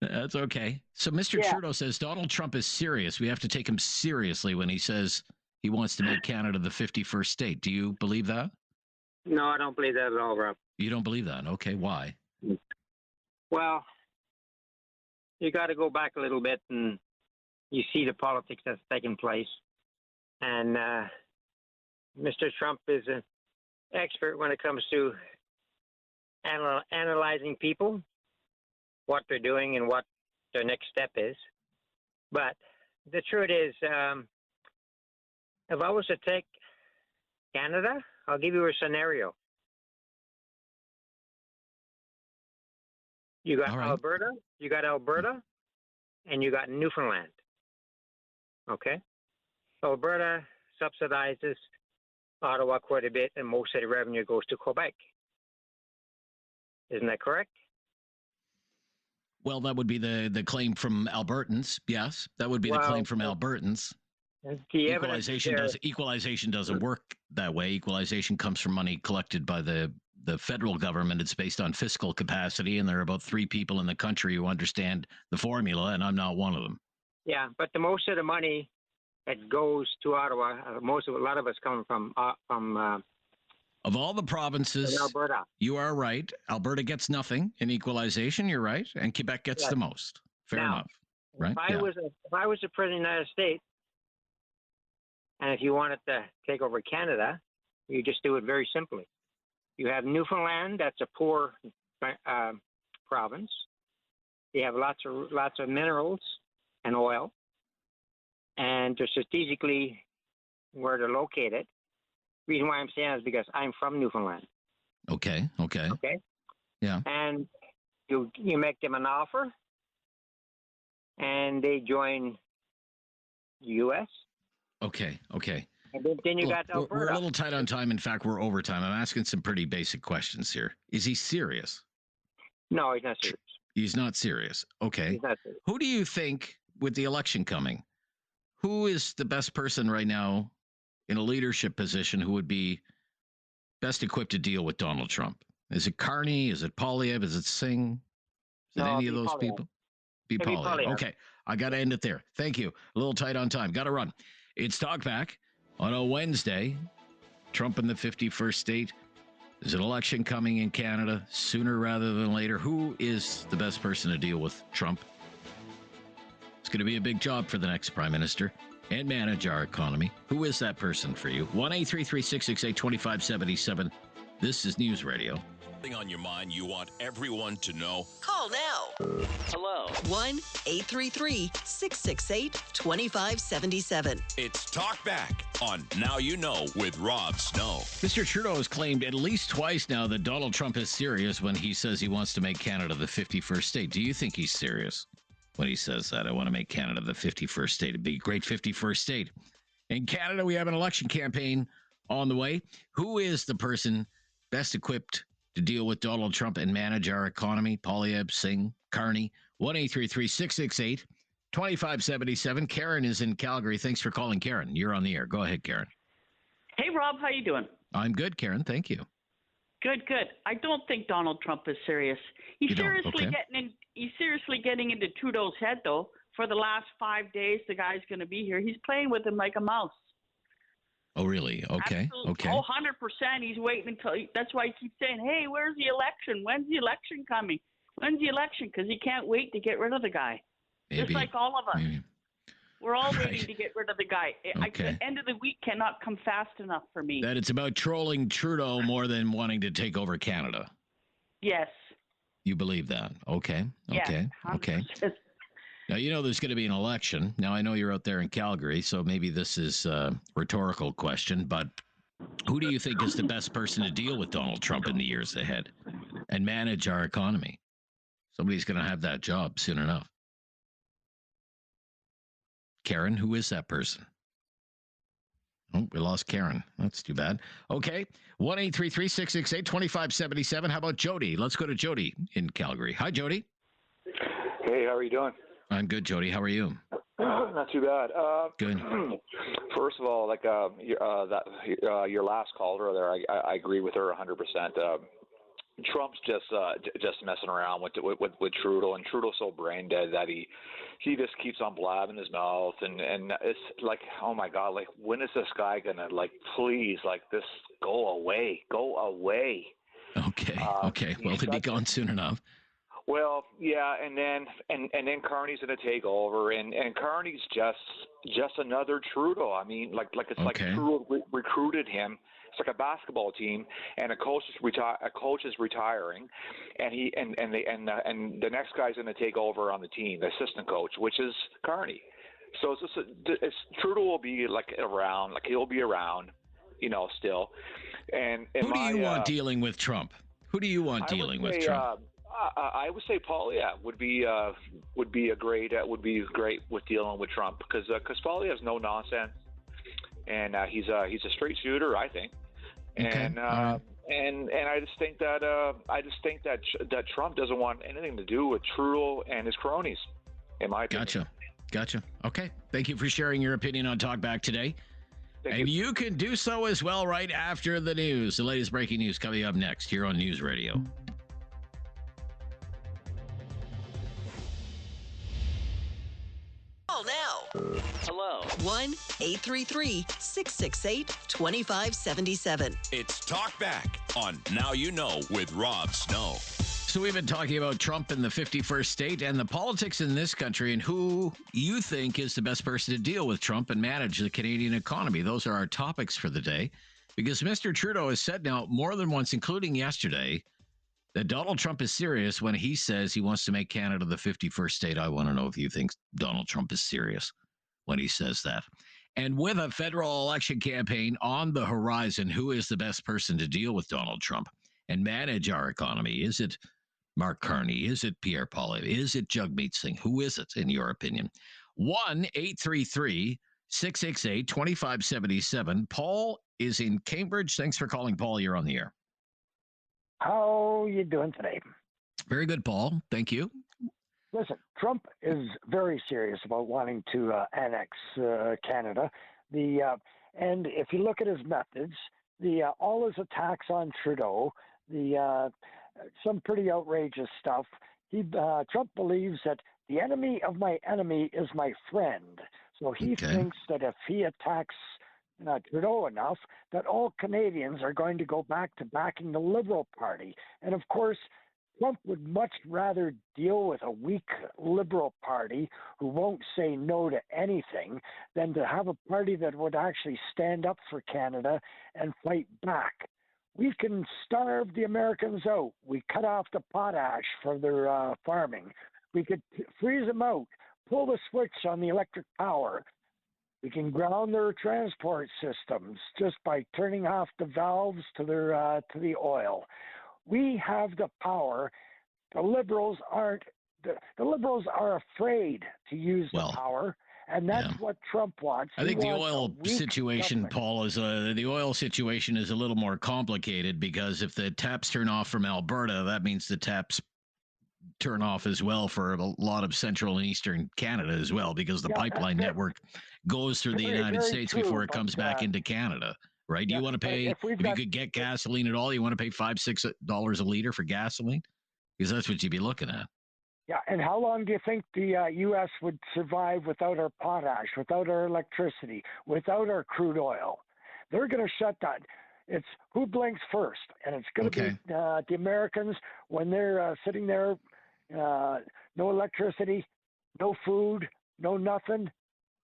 Speaker 1: That's okay. So Mr. Trudeau says Donald Trump is serious. We have to take him seriously when he says he wants to make Canada the 51st state. Do you believe that?
Speaker 13: No, I don't believe that at all, Rob.
Speaker 1: You don't believe that? Okay. Why?
Speaker 13: Well, you got to go back a little bit and you see the politics that's taking place. And Mr. Trump is an expert when it comes to analyzing people, what they're doing and what their next step is. But the truth is, if I was to take Canada, I'll give you a scenario. You got Alberta, and you got Newfoundland. Okay? Alberta subsidizes Ottawa quite a bit, and most of the revenue goes to Quebec. Isn't that correct?
Speaker 1: Well, that would be the claim from Albertans. Yes, that would be the claim from Albertans. Equalization doesn't work that way. Equalization comes from money collected by the federal government. It's based on fiscal capacity, and there are about 3 people in the country who understand the formula, and I'm not one of them.
Speaker 13: Yeah, but the most of the money that goes to Ottawa, a lot of us come from
Speaker 1: of all the provinces,
Speaker 13: Alberta.
Speaker 1: You are right. Alberta gets nothing in equalization. You're right, and Quebec gets the most. Fair enough, right?
Speaker 13: If I was the president of the United States, and if you wanted to take over Canada, you just do it very simply. You have Newfoundland. That's a poor province. They have lots of minerals and oil, and they're strategically where they're located. The reason why I'm saying that is because I'm from Newfoundland.
Speaker 1: Okay. Yeah.
Speaker 13: And you make them an offer, and they join the U.S.
Speaker 1: Okay.
Speaker 13: And then you got Alberta.
Speaker 1: We're a little tight on time. In fact, we're over time. I'm asking some pretty basic questions here. Is he serious?
Speaker 13: No, he's not serious.
Speaker 1: He's not serious. Okay.
Speaker 13: He's not serious.
Speaker 1: Who do you think, with the election coming, who is the best person right now in a leadership position who would be best equipped to deal with Donald Trump? Is it Carney? Is it Poilievre? Is it Singh? Is it any of those people? Be Poilievre. Okay. I got to end it there. Thank you. A little tight on time. Got to run. It's Talkback on a Wednesday. Trump in the 51st state. There's an election coming in Canada sooner rather than later. Who is the best person to deal with Trump? It's going to be a big job for the next prime minister and manage our economy. Who is that person for you? 1-833-668-2577. This is News Radio.
Speaker 2: Something on your mind you want everyone to know?
Speaker 3: Call now.
Speaker 2: Hello.
Speaker 3: 1-833-668-2577.
Speaker 2: It's Talk Back on Now You Know with Rob Snow.
Speaker 1: Mr. Trudeau has claimed at least twice now that Donald Trump is serious when he says he wants to make Canada the 51st state. Do you think he's serious when he says that? I want to make Canada the 51st state. It'd be a great 51st state. In Canada, we have an election campaign on the way. Who is the person best equipped to deal with Donald Trump and manage our economy? Poilievre, Singh, Carney. 1-833-668-2577. Karen is in Calgary. Thanks for calling, Karen. You're on the air. Go ahead, Karen.
Speaker 14: Hey, Rob. How you doing?
Speaker 1: I'm good, Karen. Thank you.
Speaker 14: Good. I don't think Donald Trump is serious. He's seriously getting into Trudeau's head, though. For the last 5 days, the guy's going to be here. He's playing with him like a mouse.
Speaker 1: Oh, really? Okay.
Speaker 14: Absolutely.
Speaker 1: Okay.
Speaker 14: Oh, 100%. He's waiting until. That's why he keeps saying, "Hey, where's the election? When's the election coming? When's the election?" Because he can't wait to get rid of the guy.
Speaker 1: Maybe.
Speaker 14: Just like all of us.
Speaker 1: Maybe.
Speaker 14: We're all waiting to get rid of the guy.
Speaker 1: Okay.
Speaker 14: The end of the week cannot come fast enough for me.
Speaker 1: That it's about trolling Trudeau more than wanting to take over Canada.
Speaker 14: Yes.
Speaker 1: You believe that? Okay. Okay.
Speaker 14: Yeah,
Speaker 1: okay. Now, you know there's going to be an election. Now, I know you're out there in Calgary, so maybe this is a rhetorical question, but who do you think is the best person to deal with Donald Trump in the years ahead and manage our economy? Somebody's going to have that job soon enough. Karen, who is that person? Oh, we lost Karen. That's too bad. Okay. 1-833-668-2577. How about Jody? Let's go to Jody in Calgary. Hi, Jody.
Speaker 15: Hey, how are you doing?
Speaker 1: I'm good, Jody. How are you?
Speaker 15: Not too bad.
Speaker 1: Good.
Speaker 15: First of all, like your last caller there, I agree with her 100%. Trump's just messing around with Trudeau, and Trudeau's so brain dead that he just keeps on blabbing his mouth, and it's like, oh my God, like when is this guy gonna please this go away?
Speaker 1: Okay. Okay. Well, he'll be gone soon enough.
Speaker 15: Well, yeah, and then Carney's going to take over, and Carney's just another Trudeau. I mean, like like Trudeau recruited him. It's like a basketball team, and a coach is retiring, and the next guy's going to take over on the team, the assistant coach, which is Carney. So Trudeau will be around, he'll be around, still. And
Speaker 1: who do you want dealing with Trump? Who do you want dealing with Trump?
Speaker 15: I would say Poilievre would be great with dealing with Trump because Poilievre's no nonsense, and he's a straight shooter, I think. And and I just think that Trump doesn't want anything to do with Trudeau and his cronies, in my opinion.
Speaker 1: Gotcha. Okay. Thank you for sharing your opinion on Talkback today. And you can do so as well right after the news. The latest breaking news coming up next here on News Radio.
Speaker 3: Call now.
Speaker 2: Hello.
Speaker 3: 1-833-668-2577.
Speaker 2: It's Talkback on Now You Know with Rob Snow.
Speaker 1: So we've been talking about Trump in the 51st state and the politics in this country and who you think is the best person to deal with Trump and manage the Canadian economy. Those are our topics for the day because Mr. Trudeau has said now more than once, including yesterday, that Donald Trump is serious when he says he wants to make Canada the 51st state. I want to know if you think Donald Trump is serious when he says that. And with a federal election campaign on the horizon, who is the best person to deal with Donald Trump and manage our economy? Is it Mark Carney? Is it Pierre Poilievre? Is it Jagmeet Singh? Who is it, in your opinion? 1-833-668-2577. Paul is in Cambridge. Thanks for calling, Paul. You're on the air.
Speaker 16: How you doing today?
Speaker 1: Very good, Paul. Thank you.
Speaker 16: Listen, Trump is very serious about wanting to annex Canada. And if you look at his methods, all his attacks on Trudeau, some pretty outrageous stuff. Trump believes that the enemy of my enemy is my friend. So he thinks that if he attacks Trudeau enough, that all Canadians are going to go back to backing the Liberal Party. And of course, Trump would much rather deal with a weak Liberal Party who won't say no to anything than to have a party that would actually stand up for Canada and fight back. We can starve the Americans out. We cut off the potash for their farming. We could freeze them out, pull the switch on the electric power. We can ground their transport systems just by turning off the valves to the oil. We have the power. The Liberals aren't. The Liberals are afraid to use the power. And that's what Trump wants.
Speaker 1: I think the oil situation, Paul, is the oil situation is a little more complicated because if the taps turn off from Alberta, that means the taps turn off as well for a lot of central and eastern Canada as well, because the pipeline network goes through the United States before it comes back into Canada. Right? Do you want to pay, if you could get gasoline at all, you want to pay $5-6 a liter for gasoline? Because that's what you'd be looking at.
Speaker 16: Yeah, and how long do you think the U.S. would survive without our potash, without our electricity, without our crude oil? They're going to shut that. It's who blinks first, and it's going to be the Americans when they're sitting there, no electricity, no food, no nothing.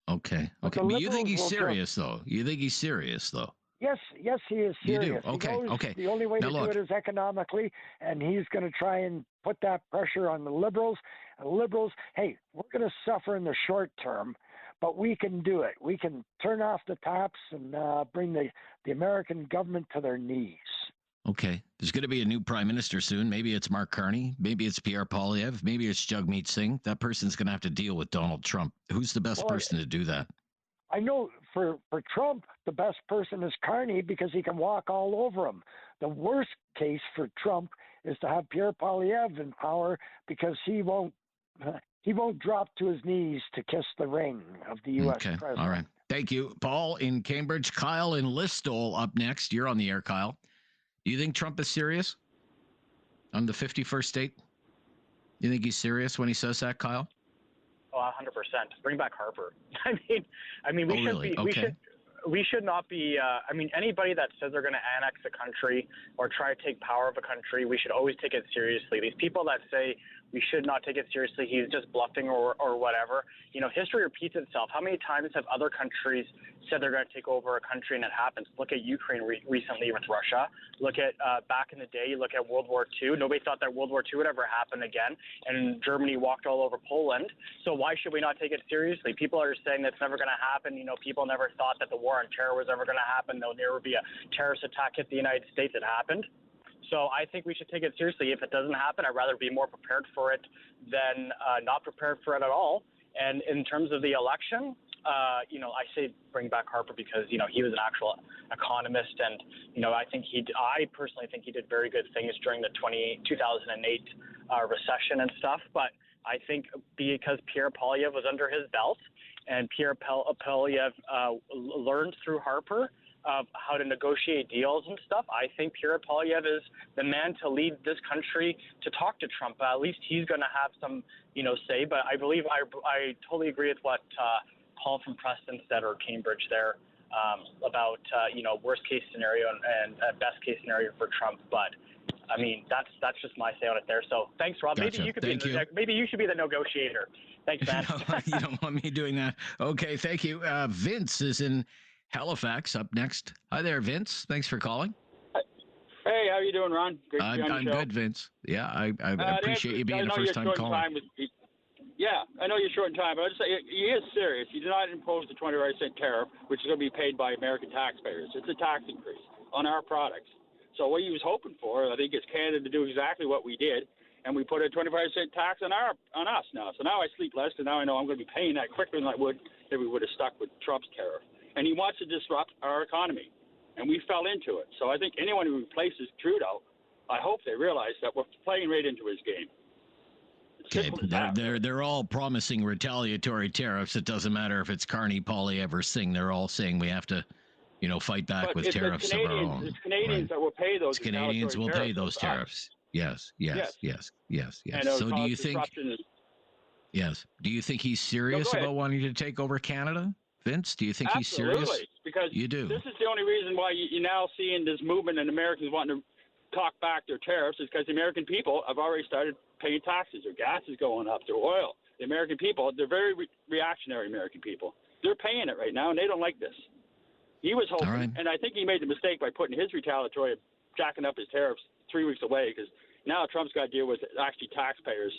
Speaker 1: Okay. But you think he's serious, though? You think he's serious, though?
Speaker 16: Yes, he is serious.
Speaker 1: You do? Okay.
Speaker 16: The only way to do it is economically, and he's going to try and put that pressure on the Liberals. And Liberals, hey, we're going to suffer in the short term, but we can do it. We can turn off the taps and bring the American government to their knees.
Speaker 1: Okay. There's going to be a new prime minister soon. Maybe it's Mark Carney. Maybe it's Pierre Poilievre. Maybe it's Jagmeet Singh. That person's going to have to deal with Donald Trump. Who's the best person to do that?
Speaker 16: I know for Trump, the best person is Carney because he can walk all over him. The worst case for Trump is to have Pierre Poilievre in power because he won't drop to his knees to kiss the ring of the U.S. president.
Speaker 1: All right. Thank you. Paul in Cambridge. Kyle in Listowel up next. You're on the air, Kyle. Do you think Trump is serious on the 51st state? You think he's serious when he says that, Kyle?
Speaker 17: Oh, 100%. Bring back Harper. I mean, we should not be. Anybody that says they're going to annex a country or try to take power of a country, we should always take it seriously. These people that say We should not take it seriously. He's just bluffing or whatever. You know, history repeats itself. How many times have other countries said they're going to take over a country and it happens? Look at Ukraine recently with Russia. Look at back in the day, look at World War II. Nobody thought that World War II would ever happen again. And Germany walked all over Poland. So why should we not take it seriously? People are saying that's never going to happen. You know, people never thought that the war on terror was ever going to happen. There'll never be a terrorist attack hit the United States. It happened. So I think we should take it seriously. If it doesn't happen, I'd rather be more prepared for it than not prepared for it at all. And in terms of the election, you know, I say bring back Harper because, you know, he was an actual economist. And, you know, I personally think he did very good things during the 2008 recession and stuff. But I think because Pierre Poilievre was under his belt and Pierre Poilievre learned through Harper of how to negotiate deals and stuff, I think Pierre Poilievre is the man to lead this country to talk to Trump. At least he's going to have some, you know, say. But I believe I totally agree with what Paul from Preston said, or Cambridge there, about, you know, worst case scenario and best case scenario for Trump. But I mean, that's just my say on it there. So thanks, Rob.
Speaker 1: Gotcha.
Speaker 17: Maybe you should be the negotiator. Thanks, man.
Speaker 1: No, you don't want me doing that. Okay, thank you. Vince is in Halifax up next. Hi there, Vince. Thanks for calling.
Speaker 18: Hey, how you doing, Ron? Great to be on
Speaker 1: I'm
Speaker 18: your show.
Speaker 1: good, Vince. Yeah, I appreciate you being a first-time caller.
Speaker 18: Yeah, I know you're short in time, but I just say he is serious. He did not impose the 25% tariff, which is going to be paid by American taxpayers. It's a tax increase on our products. So what he was hoping for, I think, is Canada to do exactly what we did, and we put a 25% tax on us now. So now I sleep less, because now I know I'm going to be paying that quicker than I would if we would have stuck with Trump's tariff. And he wants to disrupt our economy, and we fell into it. So I think anyone who replaces Trudeau, I hope they realize that we're playing right into his game.
Speaker 1: Okay, they're all promising retaliatory tariffs. It doesn't matter if it's Carney, Poilievre, Singh. They're all saying we have to, you know, fight back with tariffs of our own.
Speaker 18: It's Canadians that will pay those.
Speaker 1: Canadians will pay those tariffs. Yes. So do you think? Yes. Do you think he's serious about wanting to take over Canada? Vince, do you think he's serious?
Speaker 18: Absolutely, because
Speaker 1: you do.
Speaker 18: This is the only reason why you're now seeing this movement and Americans wanting to talk back their tariffs is because the American people have already started paying taxes. Their gas is going up, their oil. The American people, they're very reactionary American people. They're paying it right now, and they don't like this. He was hoping, and I think he made the mistake by putting his retaliatory, jacking up his tariffs 3 weeks away, because now Trump's got to deal with actually taxpayers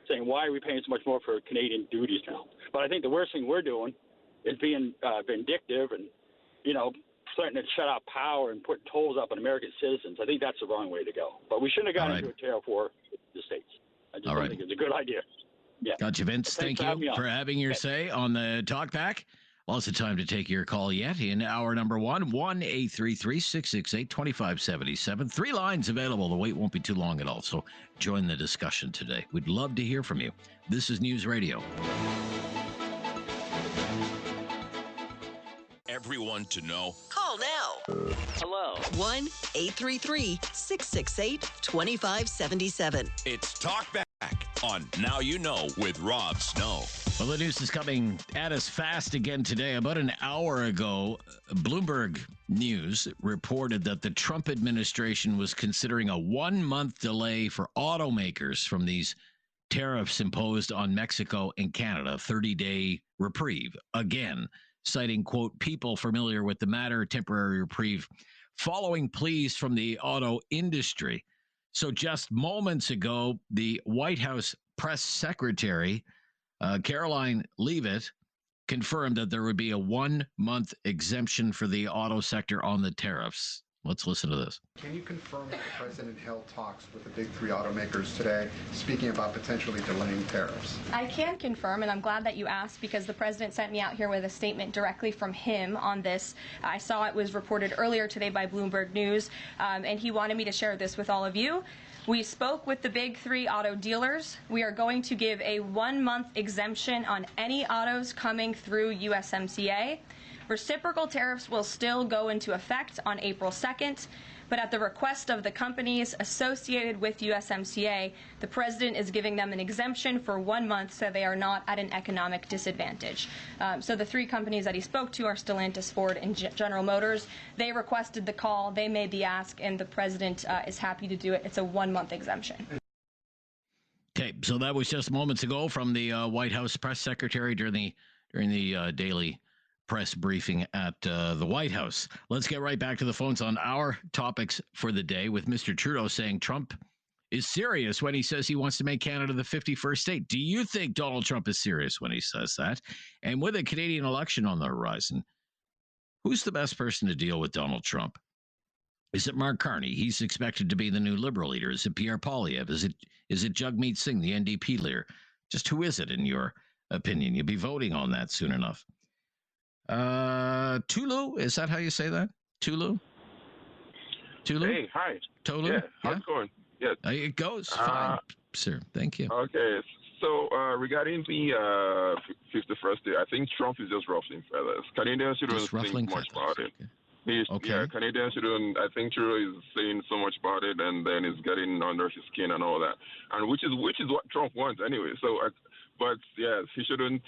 Speaker 18: saying, why are we paying so much more for Canadian duties now? But I think the worst thing we're doing is being vindictive and, you know, starting to shut out power and put tolls up on American citizens. I think that's the wrong way to go. But we shouldn't have gotten into a tariff war with the states. I just don't think it's a good idea. Yeah.
Speaker 1: Gotcha, Vince. Thank you for having your say on the talk back. Lots of time to take your call yet in hour number one, 1-833-668-2577. 3 lines available. The wait won't be too long at all. So join the discussion today. We'd love to hear from you. This is News Radio.
Speaker 2: Everyone to know.
Speaker 3: Call now.
Speaker 12: Hello.
Speaker 3: 1-833-668-2577.
Speaker 2: It's Talk Back on Now You Know with Rob Snow.
Speaker 1: Well, the news is coming at us fast again today. About an hour ago, Bloomberg News reported that the Trump administration was considering a 1-month delay for automakers from these tariffs imposed on Mexico and Canada, 30-day reprieve. Again, citing, quote, people familiar with the matter, temporary reprieve, following pleas from the auto industry. So just moments ago, the White House press secretary, Caroline Leavitt, confirmed that there would be a 1-month exemption for the auto sector on the tariffs. Let's listen to this.
Speaker 19: Can you confirm that the president held talks with the big 3 automakers today, speaking about potentially delaying tariffs?
Speaker 20: I can confirm, and I'm glad that you asked, because the president sent me out here with a statement directly from him on this. I saw it was reported earlier today by Bloomberg News, and he wanted me to share this with all of you. We spoke with the big 3 auto dealers. We are going to give a 1-month exemption on any autos coming through USMCA. Reciprocal tariffs will still go into effect on April 2nd, but at the request of the companies associated with USMCA, the president is giving them an exemption for 1 month so they are not at an economic disadvantage. So the 3 companies that he spoke to are Stellantis, Ford, and General Motors. They requested the call, they made the ask, and the president is happy to do it. It's a 1-month exemption.
Speaker 1: Okay, So that was just moments ago from the White House press secretary during the daily press briefing at the White House. Let's get right back to the phones on our topics for the day, with Mr. Trudeau saying Trump is serious when he says he wants to make Canada the 51st state. Do you think Donald Trump is serious when he says that? And with a Canadian election on the horizon, who's the best person to deal with Donald Trump? Is it Mark Carney? He's expected to be the new Liberal leader. Is it Pierre Poilievre? Is it Jagmeet Singh, the NDP leader? Just who is it, in your opinion? You'll be voting on that soon enough. Tulu, is that how you say that? Tulu?
Speaker 21: Hey, hi.
Speaker 1: Tulu?
Speaker 21: Yeah, how's it going? Yeah.
Speaker 1: It goes fine, sir. Thank you.
Speaker 21: Okay, so regarding the 51st day, I think Trump is just ruffling feathers. Canadians shouldn't think much about it. Yeah, Canadians shouldn't. I think Trudeau is saying so much about it, and then it's getting under his skin and all that, and which is what Trump wants anyway. So, but yes, he shouldn't.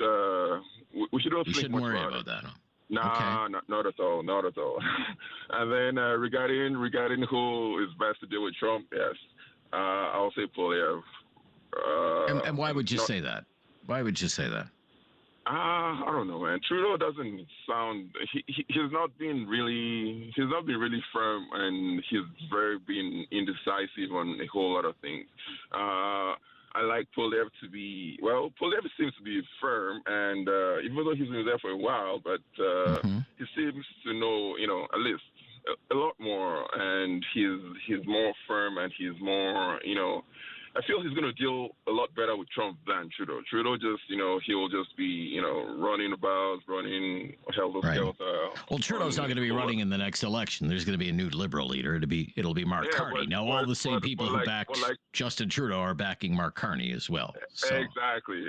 Speaker 21: We shouldn't think much
Speaker 1: worry
Speaker 21: about
Speaker 1: that.
Speaker 21: Nah, not at all, not at all. And then regarding who is best to deal with Trump, yes, I'll say Poilievre.
Speaker 1: And why would you say that? Why would you say that?
Speaker 21: I don't know, man. Trudeau doesn't sound. He's not been really firm, and he's been indecisive on a whole lot of things. I like Poilievre to be, Poilievre seems to be firm, and even though he's been there for a while, but he seems to know, at least a lot more, and he's more firm, and he's more, I feel he's going to deal a lot better with Trump than Trudeau. Trudeau just, he'll just be, running about, running helter-skelter.
Speaker 1: Well, Trudeau's not going to be running in the next election. There's going to be a new Liberal leader. It'll be Mark Carney. Now, all the same people who backed Justin Trudeau are backing Mark Carney as well. So.
Speaker 21: Exactly.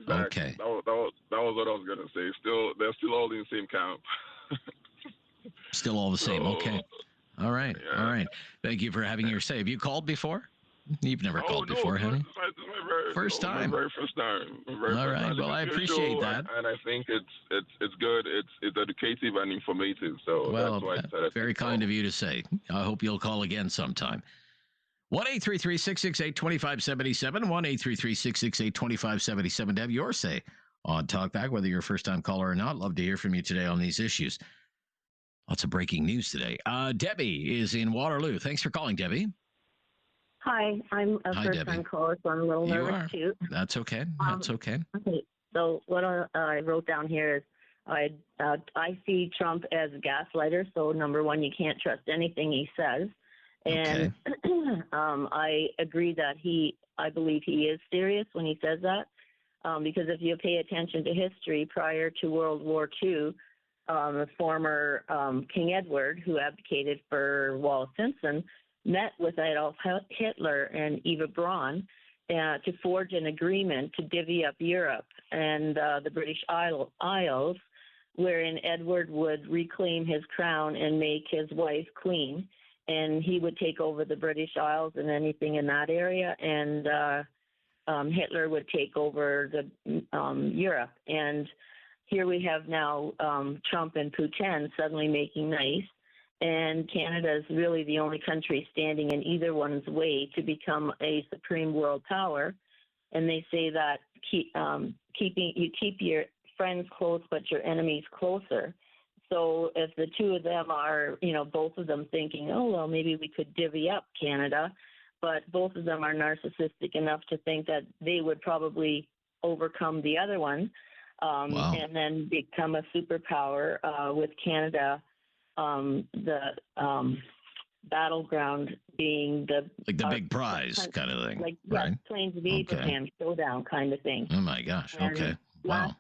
Speaker 1: Okay.
Speaker 21: That was what I was going to say. They're still all in the same camp.
Speaker 1: Still all the same. Okay. All right.
Speaker 21: Yeah.
Speaker 1: All right. Thank you for having your say. Have you called before? You've never called before, have you? First time.
Speaker 21: My very first time.
Speaker 1: All right. Well, I appreciate that.
Speaker 21: And I think it's good. It's educative and informative. So that's why I said it.
Speaker 1: Very kind of you to say. I hope you'll call again sometime. 1-833-668-2577. 1-833-668-2577 to have your say on Talkback, whether you're a first-time caller or not. Love to hear from you today on these issues. Lots of breaking news today. Debbie is in Waterloo. Thanks for calling, Debbie.
Speaker 22: Hi, I'm a first-time caller, so I'm a little nervous too.
Speaker 1: That's okay. That's okay.
Speaker 22: Okay, so what I wrote down here is I see Trump as a gaslighter. So number one, you can't trust anything he says, and I agree that I believe he is serious when he says that, because if you pay attention to history, prior to World War II, the former King Edward, who advocated for Wallace Simpson, met with Adolf Hitler and Eva Braun to forge an agreement to divvy up Europe and the British Isles, wherein Edward would reclaim his crown and make his wife queen, and he would take over the British Isles and anything in that area, and Hitler would take over the Europe. And here we have now Trump and Putin suddenly making nice. And Canada is really the only country standing in either one's way to become a supreme world power. And they say that you keep your friends close, but your enemies closer. So if the two of them are, both of them thinking, oh, well, maybe we could divvy up Canada, but both of them are narcissistic enough to think that they would probably overcome the other one and then become a superpower with Canada. The battleground being the
Speaker 1: big prize kind of thing,
Speaker 22: right? Plains of Abraham showdown kind of thing.
Speaker 1: Oh my gosh! Okay.
Speaker 22: Wow.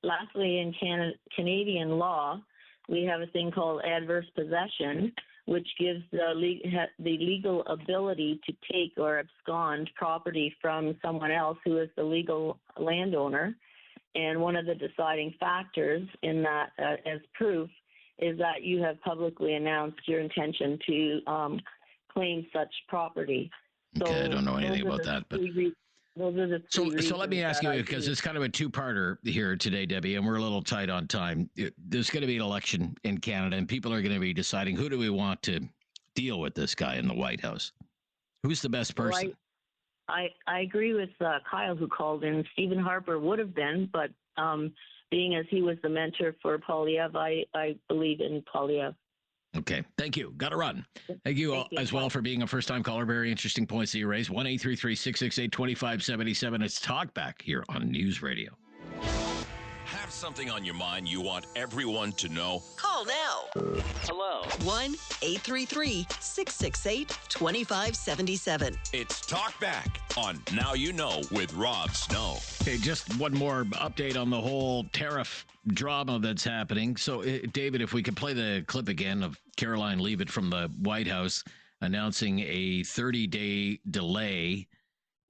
Speaker 22: Lastly, in Canadian law, we have a thing called adverse possession, which gives the legal ability to take or abscond property from someone else who is the legal landowner. And one of the deciding factors in that, as proof, is that you have publicly announced your intention to claim such property.
Speaker 1: Okay, I don't know anything about that, but
Speaker 22: those are the three
Speaker 1: so let me ask you, because it's kind of a two-parter here today, Debbie, and we're a little tight on time. There's going to be an election in Canada, and people are going to be deciding who do we want to deal with this guy in the White House. Who's the best person?
Speaker 22: I agree with Kyle, who called in. Stephen Harper would have been, but being as he was the mentor for Poilievre, I believe in Poilievre.
Speaker 1: Okay. Thank you. Got to run. Thank you as well for being a first-time caller. Very interesting points that you raised. 1-833-668-2577. It's Talkback here on News Radio.
Speaker 2: Have something on your mind you want everyone to know?
Speaker 3: Call now.
Speaker 2: Hello.
Speaker 3: 1-833-668-2577.
Speaker 2: It's Talkback on Now You Know with Rob Snow.
Speaker 1: Okay, just one more update on the whole tariff drama that's happening. So, David, if we could play the clip again of Caroline Leavitt from the White House announcing a 30-day delay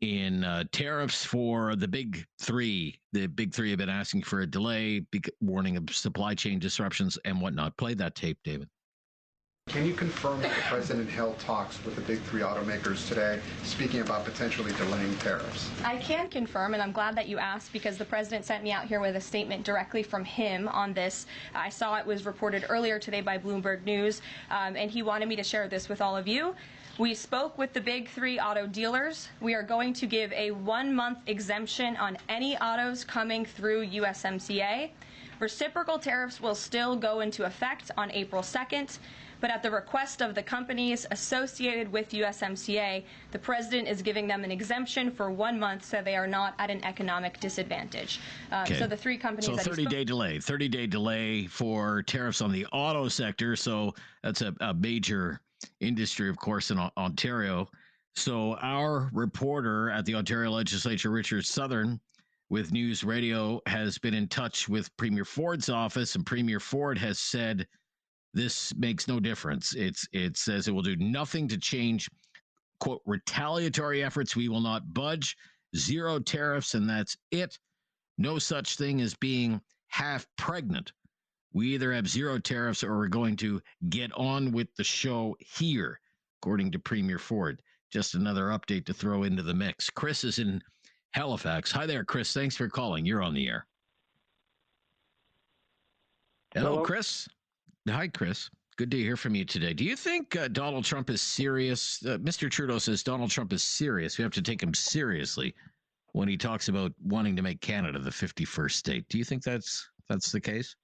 Speaker 1: in tariffs for the big three. The big three have been asking for a delay, warning of supply chain disruptions and whatnot. Play that tape, David.
Speaker 19: Can you confirm that the president held talks with the big three automakers today, speaking about potentially delaying tariffs?
Speaker 20: I can confirm, and I'm glad that you asked, because the president sent me out here with a statement directly from him on this. I saw it was reported earlier today by Bloomberg News, and he wanted me to share this with all of you. We spoke with the big three auto dealers. We are going to give a 1-month exemption on any autos coming through USMCA. Reciprocal tariffs will still go into effect on April 2nd, but at the request of the companies associated with USMCA, the president is giving them an exemption for 1 month so they are not at an economic disadvantage.
Speaker 1: Okay.
Speaker 20: So the three companies...
Speaker 1: So 30-day delay. 30-day delay for tariffs on the auto sector. So that's a major industry, of course, in Ontario. So our reporter at the Ontario Legislature, Richard Southern, with News Radio, has been in touch with Premier Ford's office, and Premier Ford has said this makes no difference. It says it will do nothing to change, quote, retaliatory efforts. We will not budge. Zero tariffs, and that's it. No such thing as being half pregnant. We either have zero tariffs or we're going to get on with the show here, according to Premier Ford. Just another update to throw into the mix. Chris is in Halifax. Hi there, Chris. Thanks for calling. You're on the air. Hello, Chris. Hi, Chris. Good to hear from you today. Do you think Donald Trump is serious? Mr. Trudeau says Donald Trump is serious. We have to take him seriously when he talks about wanting to make Canada the 51st state. Do you think that's the case?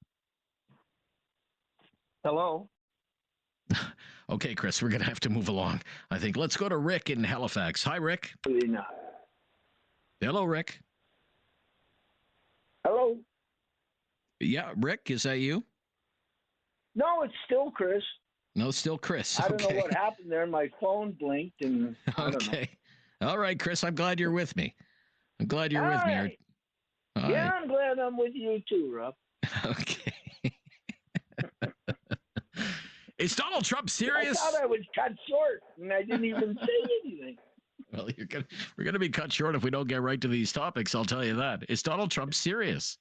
Speaker 4: Hello.
Speaker 1: Okay, Chris, we're going to have to move along, I think. Let's go to Rick in Halifax. Hi, Rick. Hello, Rick.
Speaker 4: Hello.
Speaker 1: Yeah, Rick, is that you?
Speaker 4: No, it's still Chris.
Speaker 1: No, still Chris.
Speaker 4: I don't know what happened there. My phone blinked, and I don't know.
Speaker 1: All right, Chris, I'm glad you're with me. I'm glad you're with me.
Speaker 4: Yeah, I'm glad I'm with you too, Rob.
Speaker 1: Okay. Is Donald Trump serious?
Speaker 4: I thought I was cut short, and I didn't even say anything.
Speaker 1: Well, we're going to be cut short if we don't get right to these topics, I'll tell you that. Is Donald Trump serious?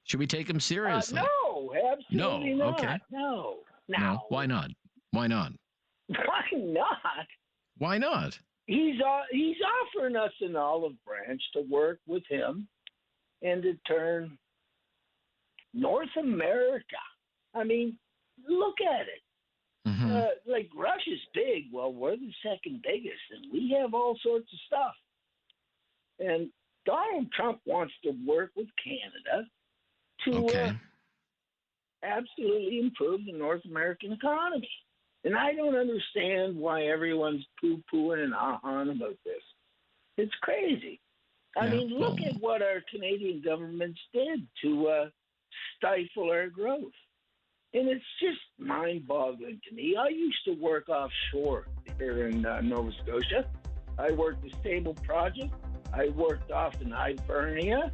Speaker 1: Should we take him seriously?
Speaker 4: No, absolutely not.
Speaker 1: Okay.
Speaker 4: No.
Speaker 1: Why not? Why not?
Speaker 4: Why not?
Speaker 1: Why not?
Speaker 4: He's offering us an olive branch to work with him and to turn North America. I mean, look at it.
Speaker 1: Mm-hmm.
Speaker 4: Like Russia's big. Well, we're the second biggest, and we have all sorts of stuff. And Donald Trump wants to work with Canada to absolutely improve the North American economy. And I don't understand why everyone's poo-pooing and ah-ahing about this. It's crazy. I mean, look at what our Canadian governments did to stifle our growth. And it's just mind-boggling to me. I used to work offshore here in Nova Scotia. I worked the Stable Project. I worked off in Hibernia.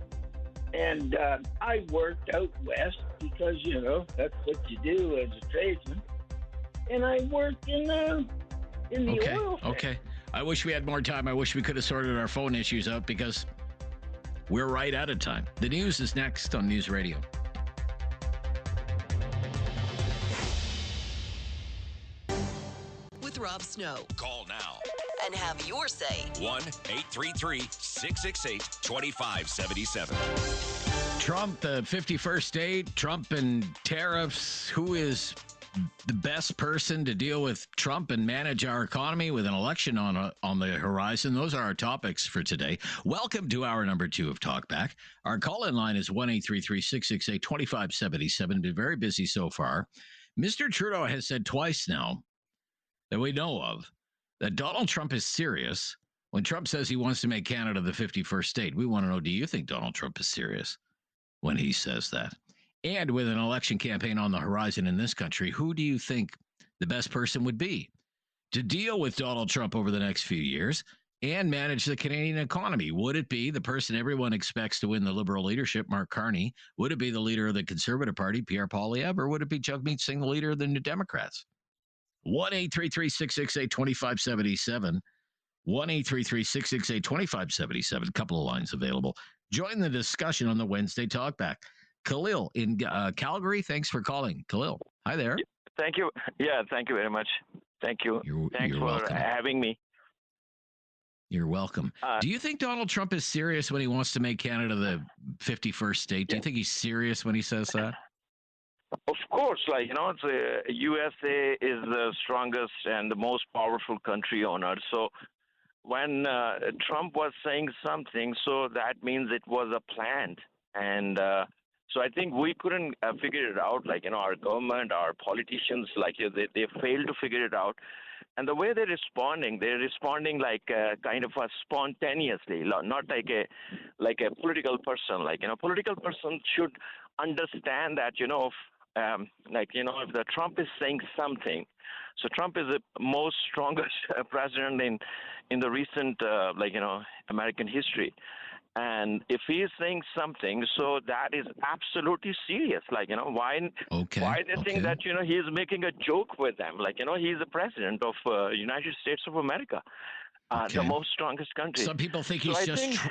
Speaker 4: And I worked out west because, you know, that's what you do as a tradesman. And I worked in the oil field.
Speaker 1: Okay. I wish we had more time. I wish we could have sorted our phone issues out because we're right out of time. The news is next on News Radio.
Speaker 3: With Rob Snow.
Speaker 2: Call now
Speaker 3: And have your say.
Speaker 2: 1-833-668-2577.
Speaker 1: Trump, the 51st state, Trump and tariffs. Who is the best person to deal with Trump and manage our economy with an election on the horizon? Those are our topics for today. Welcome to hour number 2 of Talkback. Our call-in line is 1-833-668-2577. Been very busy so far. Mr. Trudeau has said twice now that we know of that Donald Trump is serious when Trump says he wants to make Canada the 51st state. We want to know, do you think Donald Trump is serious when he says that? And with an election campaign on the horizon in this country, who do you think the best person would be to deal with Donald Trump over the next few years and manage the Canadian economy? Would it be the person everyone expects to win the Liberal leadership, Mark Carney? Would it be the leader of the Conservative Party, Pierre Poilievre? Or would it be Jagmeet Singh, the leader of the New Democrats? 1-833-668-2577. 1-833-668-2577. Couple of lines available. Join the discussion on the Wednesday Talkback. Khalil in Calgary, thanks for calling. Khalil, hi there.
Speaker 5: Thank you. Yeah, thank you very much. Thank you. Thanks for
Speaker 1: welcome.
Speaker 5: having me.
Speaker 1: You're welcome. Do you think Donald Trump is serious when he wants to make Canada the 51st state? Do you think he's serious when he says that?
Speaker 5: Of course, it's USA is the strongest and the most powerful country on earth. So when Trump was saying something, so that means it was a plan. And so I think we couldn't figure it out, our government, our politicians, they failed to figure it out. And the way they're responding like kind of spontaneously, not like a political person. Political person should understand that, if the Trump is saying something, so Trump is the most strongest president in the recent, American history. And if he is saying something, so that is absolutely serious. Why they think that, he is making a joke with them? He's the president of United States of America, the most strongest country.
Speaker 1: Some people think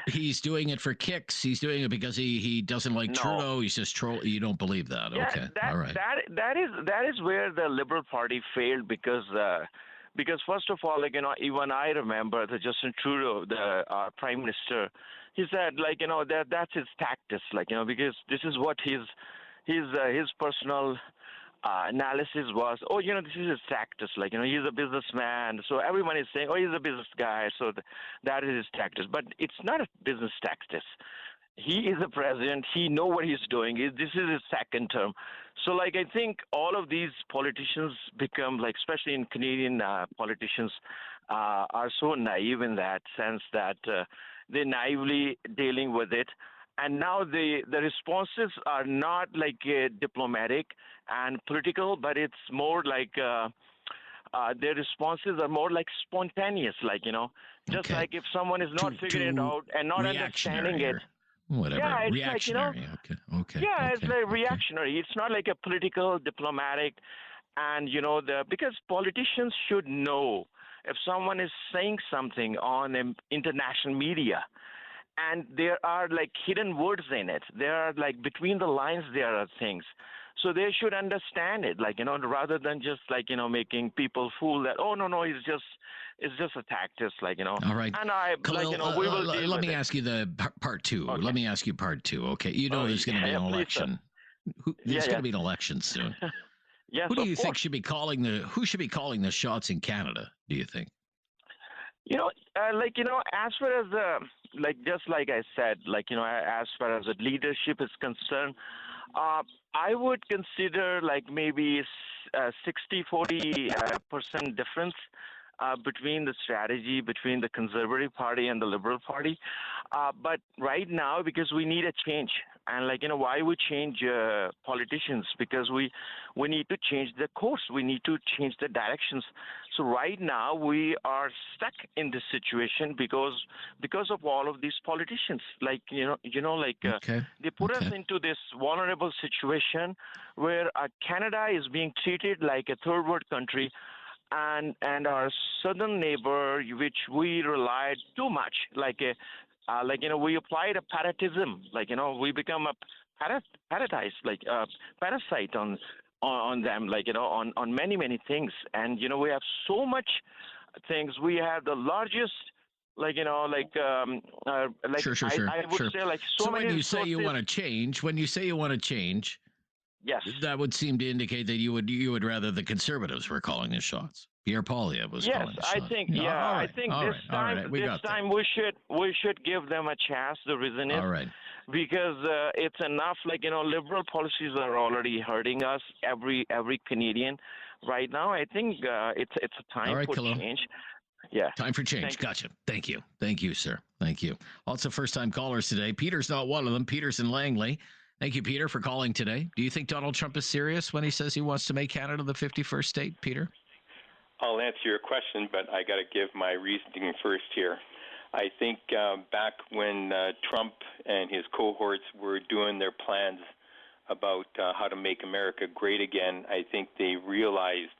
Speaker 1: he's doing it for kicks. He's doing it because he doesn't like Trudeau. He's just troll. You don't believe that?
Speaker 5: Yeah,
Speaker 1: okay, all right.
Speaker 5: That is where the Liberal Party failed because first of all, even I remember that Justin Trudeau, the Prime Minister, he said, that's his tactics, because this is what his personal analysis was. Oh, this is his tactics, he's a businessman. So everyone is saying, oh, he's a business guy. So that is his tactics. But it's not a business tactics. He is the president. He knows what he's doing. This is his second term. So, I think all of these politicians become, especially in Canadian politicians, are so naive in that sense that they're naively dealing with it. And now the responses are not diplomatic and political, but it's more their responses are more spontaneous, just like if someone is not figuring it out and not understanding it.
Speaker 1: Whatever.
Speaker 5: Yeah, it's
Speaker 1: reactionary. Okay.
Speaker 5: Yeah, it's reactionary. It's not like a political, diplomatic, and because politicians should know if someone is saying something on international media, and there are hidden words in it. There are between the lines there are things. So they should understand it, rather than just making people fool that, oh no, it's just a tactic,
Speaker 1: All right.
Speaker 5: And
Speaker 1: Khalil,
Speaker 5: we will
Speaker 1: let me ask you the part two. Okay. Let me ask you part two. Okay. There's going to be an election. There's going to be an election soon.
Speaker 5: Yes.
Speaker 1: Who do you think should be calling the shots in Canada? Do you think?
Speaker 5: As far as just like I said, as far as the leadership is concerned, I would consider maybe 60-40% difference between the strategy between the Conservative Party and the Liberal Party. But right now, because we need a change, and why we change politicians? Because we need to change the course. We need to change the directions. So right now we are stuck in this situation because of all of these politicians. They put us into this vulnerable situation where Canada is being treated like a third world country. And our southern neighbor, which we relied too much, we applied a parasitism, we become a parasite on them, on many things. And we have so much things. We have the largest.
Speaker 1: Sure.
Speaker 5: I would say so
Speaker 1: when
Speaker 5: many
Speaker 1: you say you want to change,
Speaker 5: Yes.
Speaker 1: That would seem to indicate that you would rather the Conservatives were calling the shots. Pierre Poilievre was calling the shots.
Speaker 5: I think
Speaker 1: I
Speaker 5: think this time we should give them a chance. The reason is because it's enough. Liberal policies are already hurting us. Every Canadian right now. I think it's a time for change. Yeah.
Speaker 1: Time for change. Gotcha. Thank you. Thank you, sir. Thank you. Lots of first-time callers today. Peter's not one of them. Peter's in Langley. Thank you, Peter, for calling today. Do you think Donald Trump is serious when he says he wants to make Canada the 51st state, Peter?
Speaker 6: I'll answer your question, but I got to give my reasoning first here. I think back when Trump and his cohorts were doing their plans about how to make America great again, I think they realized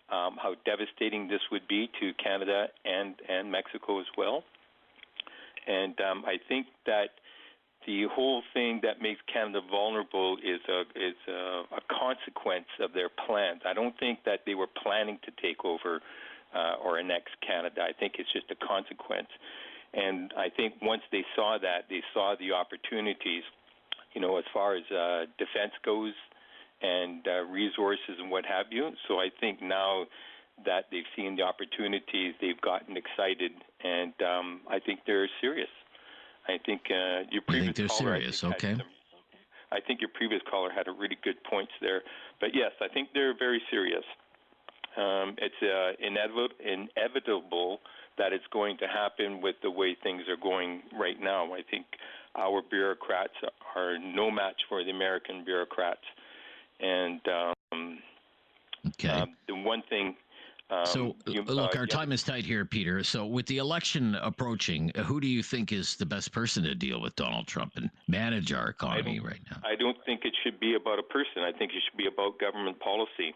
Speaker 6: how devastating this would be to Canada and Mexico as well. And I think that the whole thing that makes Canada vulnerable is a consequence of their plans. I don't think that they were planning to take over or annex Canada. I think it's just a consequence. And I think once they saw that, they saw the opportunities, as far as defense goes and resources and what have you. So I think now that they've seen the opportunities, they've gotten excited, and I think they're serious. I think your previous caller.
Speaker 1: Serious, okay.
Speaker 6: I think your previous caller had a really good points there, but yes, I think they're very serious. It's inevitable that it's going to happen with the way things are going right now. I think our bureaucrats are no match for the American bureaucrats, and the one thing.
Speaker 1: Look, our time is tight here, Peter. So with the election approaching, who do you think is the best person to deal with Donald Trump and manage our economy right now?
Speaker 6: I don't think it should be about a person. I think it should be about government policy.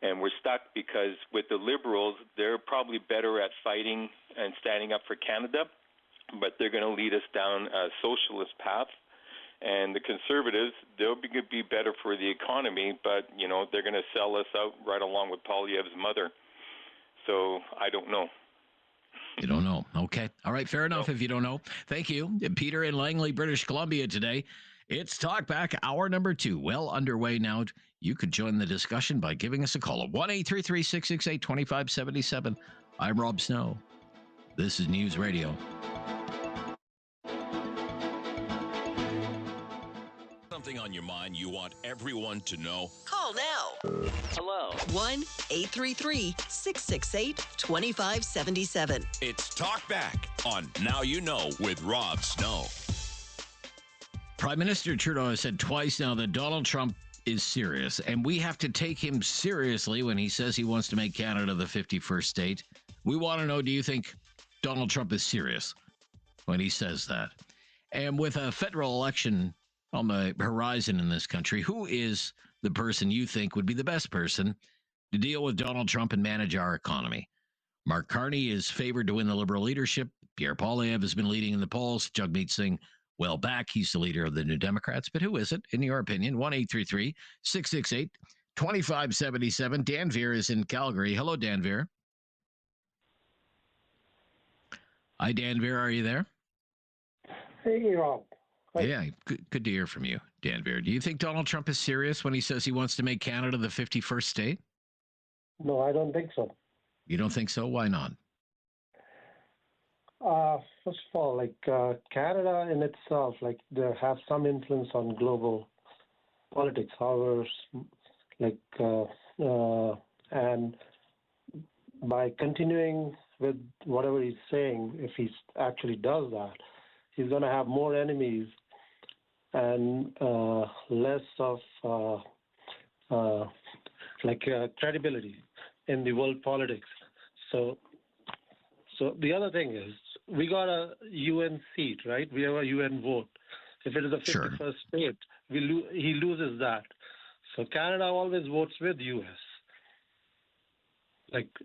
Speaker 6: And we're stuck because with the Liberals, they're probably better at fighting and standing up for Canada, but they're going to lead us down a socialist path. And the Conservatives, they'll be better for the economy, but, they're going to sell us out right along with Poilievre's mother. So I don't know.
Speaker 1: You don't know. Okay. All right. Fair enough if you don't know. Thank you. Peter in Langley, British Columbia today. It's Talkback, hour number 2. Well underway now. You could join the discussion by giving us a call at 1-833-668-2577. I'm Rob Snow. This is News Radio.
Speaker 2: Something on your mind you want everyone to know?
Speaker 3: Call now.
Speaker 2: Hello.
Speaker 3: 1-833-668-2577.
Speaker 2: It's Talkback on Now You Know with Rob Snow.
Speaker 1: Prime Minister Trudeau has said twice now that Donald Trump is serious, and we have to take him seriously when he says he wants to make Canada the 51st state. We want to know, do you think Donald Trump is serious when he says that? And with a federal election on the horizon in this country, who is the person you think would be the best person to deal with Donald Trump and manage our economy? Mark Carney is favored to win the Liberal leadership. Pierre Poilievre has been leading in the polls. Jagmeet Singh, well back. He's the leader of the New Democrats. But who is it, in your opinion? 1-833-668-2577. Danveer is in Calgary. Hello, Danveer. Hi, Danveer. Are you there?
Speaker 7: Hey, Rob. Hi.
Speaker 1: Yeah, good to hear from you, Danveer. Do you think Donald Trump is serious when he says he wants to make Canada the 51st state?
Speaker 7: No, I don't think so.
Speaker 1: You don't think so? Why not?
Speaker 7: First of all, Canada in itself, they have some influence on global politics. However, and by continuing with whatever he's saying, if he actually does that, he's going to have more enemies and less of credibility in the world politics. So the other thing is, we got a UN seat, right? We have a UN vote. If it is a 51st state, he loses that. So Canada always votes with US.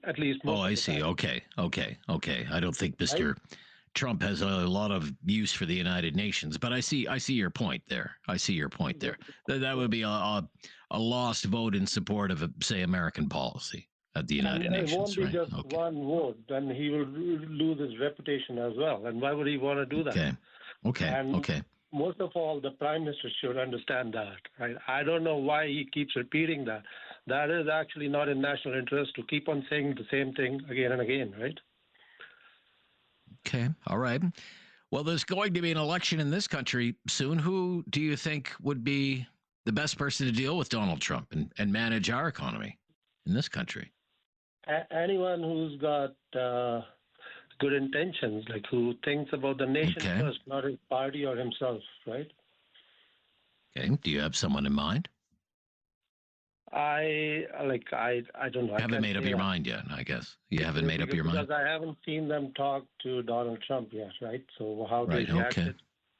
Speaker 7: At least most
Speaker 1: I see. Okay. I don't think Mr. Trump has a lot of use for the United Nations, but I see your point there. That would be a lost vote in support of, say, American policy at the United Nations.
Speaker 7: It won't be just one vote, then he will lose his reputation as well. And why would he want to do that?
Speaker 1: Okay.
Speaker 7: most of all, the Prime Minister should understand that. Right? I don't know why he keeps repeating that. That is actually not in national interest to keep on saying the same thing again and again, right?
Speaker 1: Okay, all right. Well, there's going to be an election in this country soon. Who do you think would be the best person to deal with Donald Trump and manage our economy in this country?
Speaker 7: Anyone who's got good intentions, like who thinks about the nation first, not his party or himself, right?
Speaker 1: Okay. Do you have someone in mind?
Speaker 7: I don't know.
Speaker 1: Haven't made up your mind yet, I guess. You haven't made up your mind?
Speaker 7: Because I haven't seen them talk to Donald Trump yet, right? So how they reacted.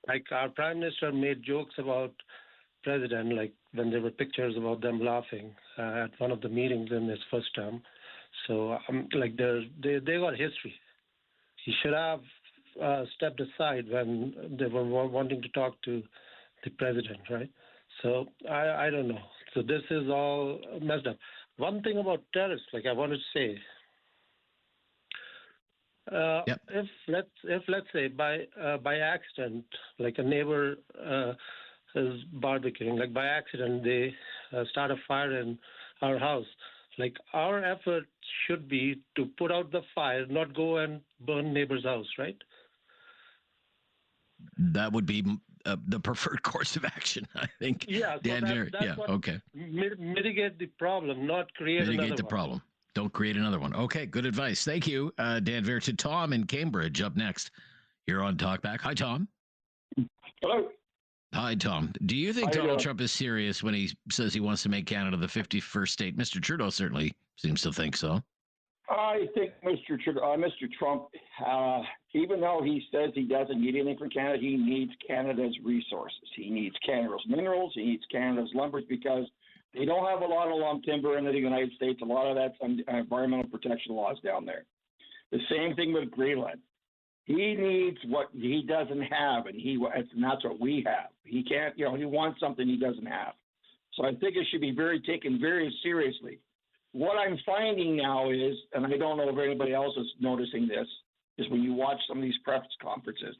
Speaker 7: Like our Prime Minister made jokes about President, like when there were pictures about them laughing at one of the meetings in his first term. So like they got history. He should have stepped aside when they were wanting to talk to the president, right? So I don't know. So this is all messed up. One thing about terrorists, like I wanted to say, if let's say by accident, like a neighbor is barbecuing, like by accident they start a fire in our house. Like our effort should be to put out the fire, not go and burn neighbor's house, right?
Speaker 1: That would be the preferred course of action, I think.
Speaker 7: Yeah, so that's what
Speaker 1: okay.
Speaker 7: Mitigate the problem, not create another one.
Speaker 1: Mitigate the problem. Don't create another one. Okay, good advice. Thank you, Dan Verta. Tom in Cambridge up next. You're on Talkback. Hi, Tom.
Speaker 9: Hello.
Speaker 1: Hi, Tom. Do you think Donald Trump is serious when he says he wants to make Canada the 51st state? Mr. Trudeau certainly seems to think so.
Speaker 9: I think Mr. Trump, even though he says he doesn't need anything from Canada, he needs Canada's resources. He needs Canada's minerals. He needs Canada's lumbers because they don't have a lot of lump timber in the United States. A lot of that's environmental protection laws down there. The same thing with Greenland. He needs what he doesn't have, and that's what we have. He can't, he wants something he doesn't have. So I think it should be taken very seriously. What I'm finding now is, and I don't know if anybody else is noticing this, is when you watch some of these press conferences,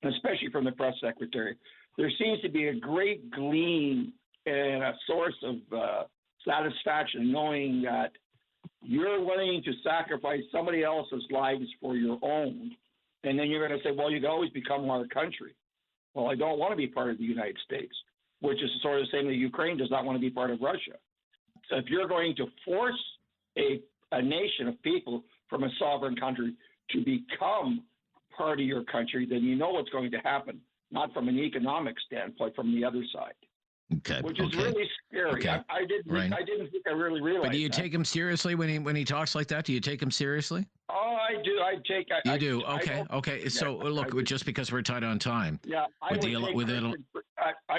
Speaker 9: and especially from the press secretary, there seems to be a great gleam and a source of satisfaction knowing that you're willing to sacrifice somebody else's lives for your own. And then you're going to say, well, you can always become our country. Well, I don't want to be part of the United States, which is sort of the same that Ukraine does not want to be part of Russia. So if you're going to force a nation of people from a sovereign country to become part of your country, then you know what's going to happen, not from an economic standpoint, from the other side.
Speaker 1: Okay.
Speaker 9: Which is really scary.
Speaker 1: Okay.
Speaker 9: I didn't think I really realized.
Speaker 1: But do you take him seriously when he talks like that? Do you take him seriously?
Speaker 9: Oh, I do.
Speaker 1: You do. Okay. So look, just because we're tight on time.
Speaker 9: Yeah, I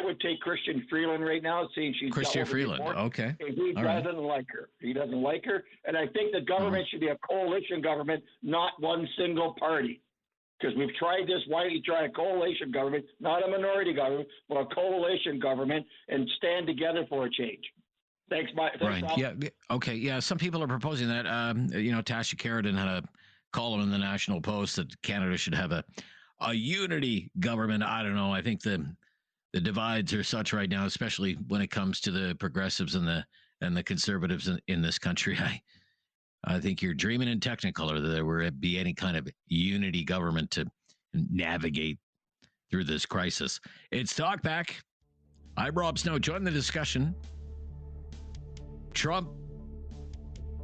Speaker 9: would take Christian Freeland right now, seeing she's
Speaker 1: Christian Freeland. Okay.
Speaker 9: He doesn't like her. He doesn't like her, and I think the government should be a coalition government, not one single party. Because we've tried this. Why don't you try a coalition government, not a minority government, but a coalition government, and stand together for a change? Thanks,
Speaker 1: Brian. Yeah. Okay. Yeah. Some people are proposing that. Tasha Keratin had a column in the National Post that Canada should have a unity government. I don't know. I think the divides are such right now, especially when it comes to the progressives and the conservatives in this country. I think you're dreaming in Technicolor that there would be any kind of unity government to navigate through this crisis. It's Talkback. I'm Rob Snow. Join the discussion. Trump,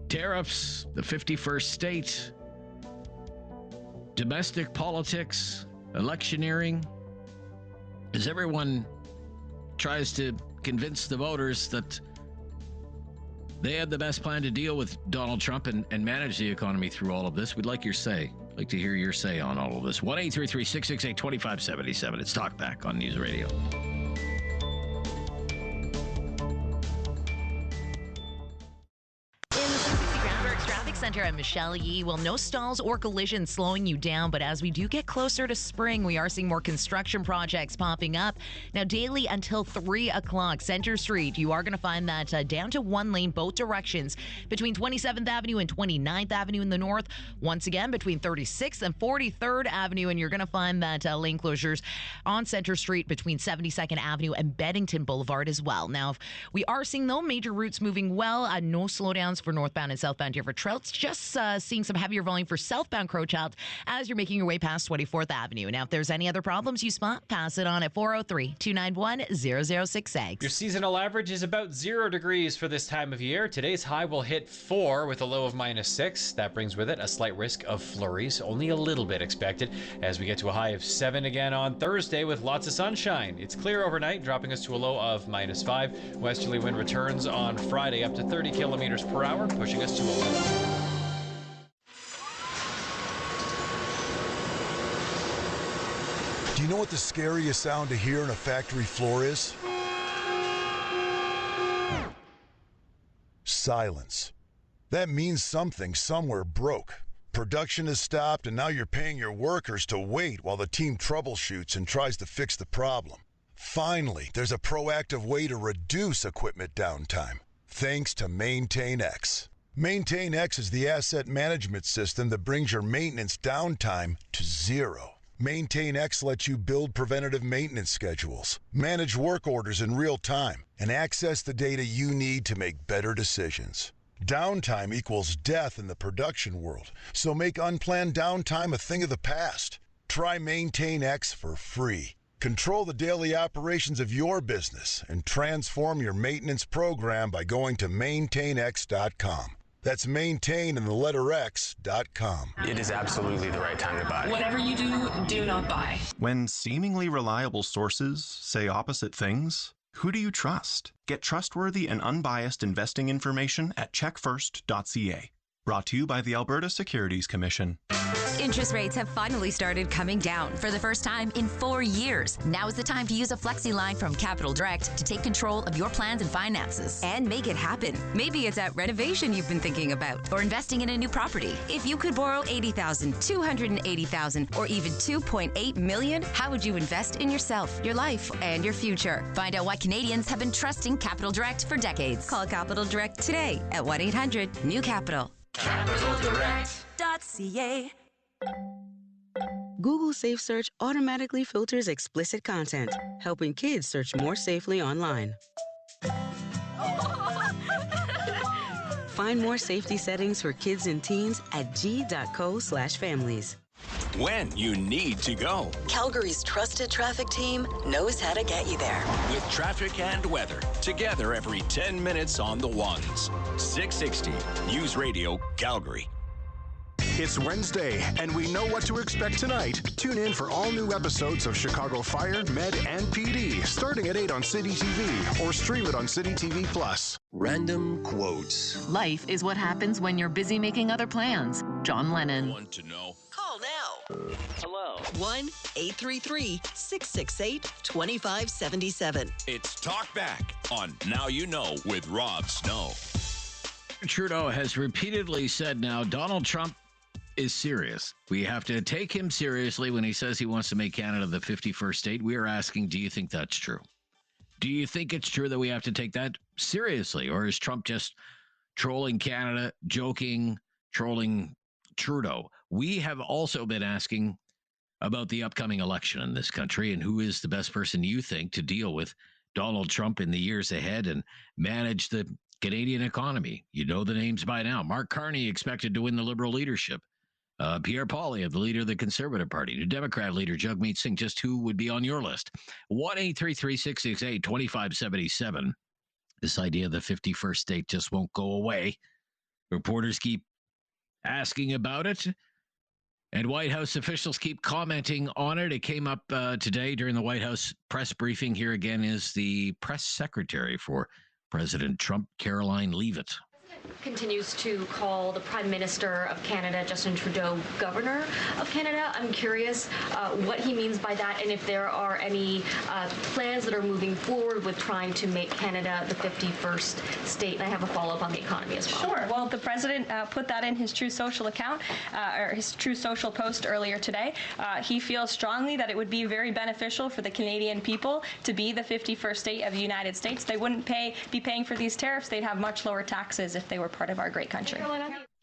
Speaker 1: tariffs, the 51st state, domestic politics, electioneering. As everyone tries to convince the voters that they had the best plan to deal with Donald Trump and manage the economy through all of this. We'd like your say. Like to hear your say on all of this. 1-833-668-2577. It's Talkback on News Radio.
Speaker 10: Center and Michelle Yee. Well, no stalls or collisions slowing you down, but as we do get closer to spring, we are seeing more construction projects popping up. Now, daily until 3 o'clock, Center Street, you are going to find that down to one lane, both directions, between 27th Avenue and 29th Avenue in the north. Once again, between 36th and 43rd Avenue, and you're going to find that lane closures on Center Street between 72nd Avenue and Bennington Boulevard as well. Now, we are seeing, though, major routes moving well. No slowdowns for northbound and southbound Deerfoot Trails. Just seeing some heavier volume for southbound Crowchild as you're making your way past 24th Avenue. Now, if there's any other problems you spot, pass it on at 403-291-0066.
Speaker 11: Your seasonal average is about 0 degrees for this time of year. Today's high will hit 4 with a low of -6. That brings with it a slight risk of flurries, only a little bit expected, as we get to a high of 7 again on Thursday with lots of sunshine. It's clear overnight, dropping us to a low of -5. Westerly wind returns on Friday up to 30 kilometers per hour, pushing us to a low.
Speaker 23: Do you know what the scariest sound to hear on a factory floor is? Silence. That means something somewhere broke. Production has stopped, and now you're paying your workers to wait while the team troubleshoots and tries to fix the problem. Finally, there's a proactive way to reduce equipment downtime, thanks to MaintainX. MaintainX is the asset management system that brings your maintenance downtime to 0. MaintainX lets you build preventative maintenance schedules, manage work orders in real time, and access the data you need to make better decisions. Downtime equals death in the production world, so make unplanned downtime a thing of the past. Try MaintainX for free. Control the daily operations of your business and transform your maintenance program by going to maintainx.com. That's maintain and the letter X.com.
Speaker 24: It is absolutely the right time to buy.
Speaker 25: Whatever you do, do not buy.
Speaker 26: When seemingly reliable sources say opposite things, who do you trust? Get trustworthy and unbiased investing information at checkfirst.ca. Brought to you by the Alberta Securities Commission.
Speaker 27: Interest rates have finally started coming down for the first time in 4 years. Now is the time to use a flexi line from Capital Direct to take control of your plans and finances and make it happen. Maybe it's that renovation you've been thinking about or investing in a new property. If you could borrow $80,000, $280,000, or even $2.8 million, how would you invest in yourself, your life, and your future? Find out why Canadians have been trusting Capital Direct for decades. Call Capital Direct today at 1-800-NEW-CAPITAL.
Speaker 28: CapitalDirect.ca. Google Safe Search automatically filters explicit content, helping kids search more safely online. Find more safety settings for kids and teens at g.co/families.
Speaker 2: When you need to go.
Speaker 3: Calgary's trusted traffic team knows how to get you there.
Speaker 2: With traffic and weather, together every 10 minutes on the ones. 660 News Radio, Calgary.
Speaker 29: It's Wednesday, and we know what to expect tonight. Tune in for all new episodes of Chicago Fire, Med, and PD, starting at 8 on City TV, or stream it on City TV Plus.
Speaker 30: Random quotes.
Speaker 10: Life is what happens when you're busy making other plans. John Lennon.
Speaker 2: Want to know?
Speaker 3: Call now.
Speaker 2: Hello.
Speaker 3: 1-833-668-2577.
Speaker 2: It's Talk Back on Now You Know with Rob Snow.
Speaker 1: Trudeau has repeatedly said now Donald Trump is serious. We have to take him seriously when he says he wants to make Canada the 51st state. We are asking, do you think that's true? Do you think it's true that we have to take that seriously? Or is Trump just trolling Canada, joking, trolling Trudeau? We have also been asking about the upcoming election in this country and who is the best person you think to deal with Donald Trump in the years ahead and manage the Canadian economy. You know the names by now. Mark Carney expected to win the Liberal leadership. Pierre Poilievre, the leader of the Conservative Party. New Democrat leader Jagmeet Singh. Just who would be on your list? 1-833-668-2577. This idea of the 51st state just won't go away. Reporters keep asking about it. And White House officials keep commenting on it. It came up today during the White House press briefing. Here again is the press secretary for President Trump, Caroline Leavitt.
Speaker 8: continues to call the Prime Minister of Canada, Justin Trudeau, Governor of Canada. I'm curious what he means by that, and if there are any plans that are moving forward with trying to make Canada the 51st state. And I have a follow-up on the economy as well.
Speaker 20: Sure. Well, the president put that in his True Social account, or his True Social post earlier today. He feels strongly that it would be very beneficial for the Canadian people to be the 51st state of the United States. They wouldn't be paying for these tariffs. They'd have much lower taxes if they were part of our great country.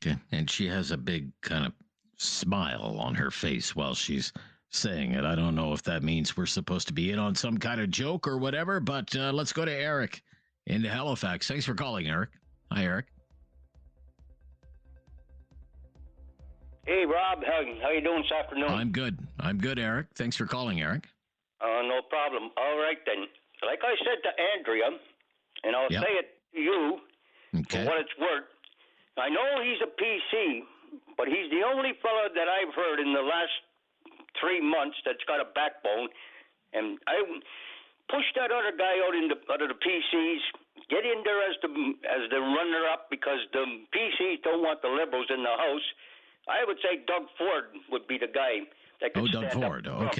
Speaker 1: Okay. And she has a big kind of smile on her face while she's saying it. I don't know if that means we're supposed to be in on some kind of joke or whatever, but let's go to Eric in Halifax. Thanks for calling, Eric. Hi, Eric.
Speaker 12: Hey, Rob. How you doing this afternoon?
Speaker 1: I'm good, Eric. Thanks for calling, Eric.
Speaker 12: No problem. All right, then. Like I said to Andrea, and I'll say it to you for what it's worth, I know he's a PC, but he's the only fella that I've heard in the last 3 months that's got a backbone. And I push that other guy out of the PCs, get in there as the runner-up, because the PCs don't want the Liberals in the House. I would say Doug Ford would be the guy that could stand
Speaker 1: Doug Ford.
Speaker 12: up.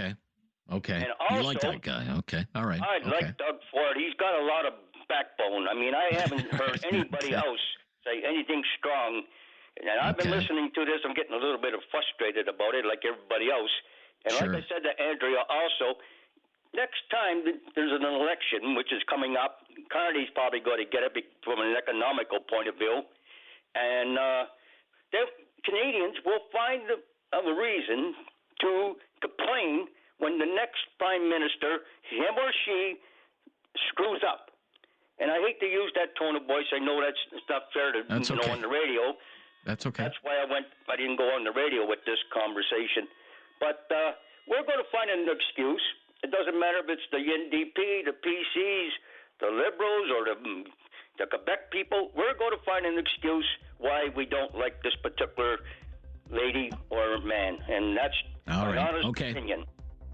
Speaker 1: Okay.
Speaker 12: And also,
Speaker 1: you like that guy. Okay. All right.
Speaker 12: I like Doug Ford. He's got a lot of backbone. I mean, I haven't heard anybody else say anything strong. And I've been listening to this. I'm getting a little bit frustrated about it, like everybody else. And like I said to Andrea also, next time there's an election, which is coming up, Carney's probably going to get it from an economical point of view. And the Canadians will find a reason to complain when the next prime minister, him or she, screws up. And I hate to use that tone of voice. I know that's not fair to on the radio.
Speaker 1: That's okay.
Speaker 12: That's why I didn't go on the radio with this conversation. But we're going to find an excuse. It doesn't matter if it's the NDP, the PCs, the Liberals, or the Quebec people. We're going to find an excuse why we don't like this particular lady or man. And that's my honest opinion.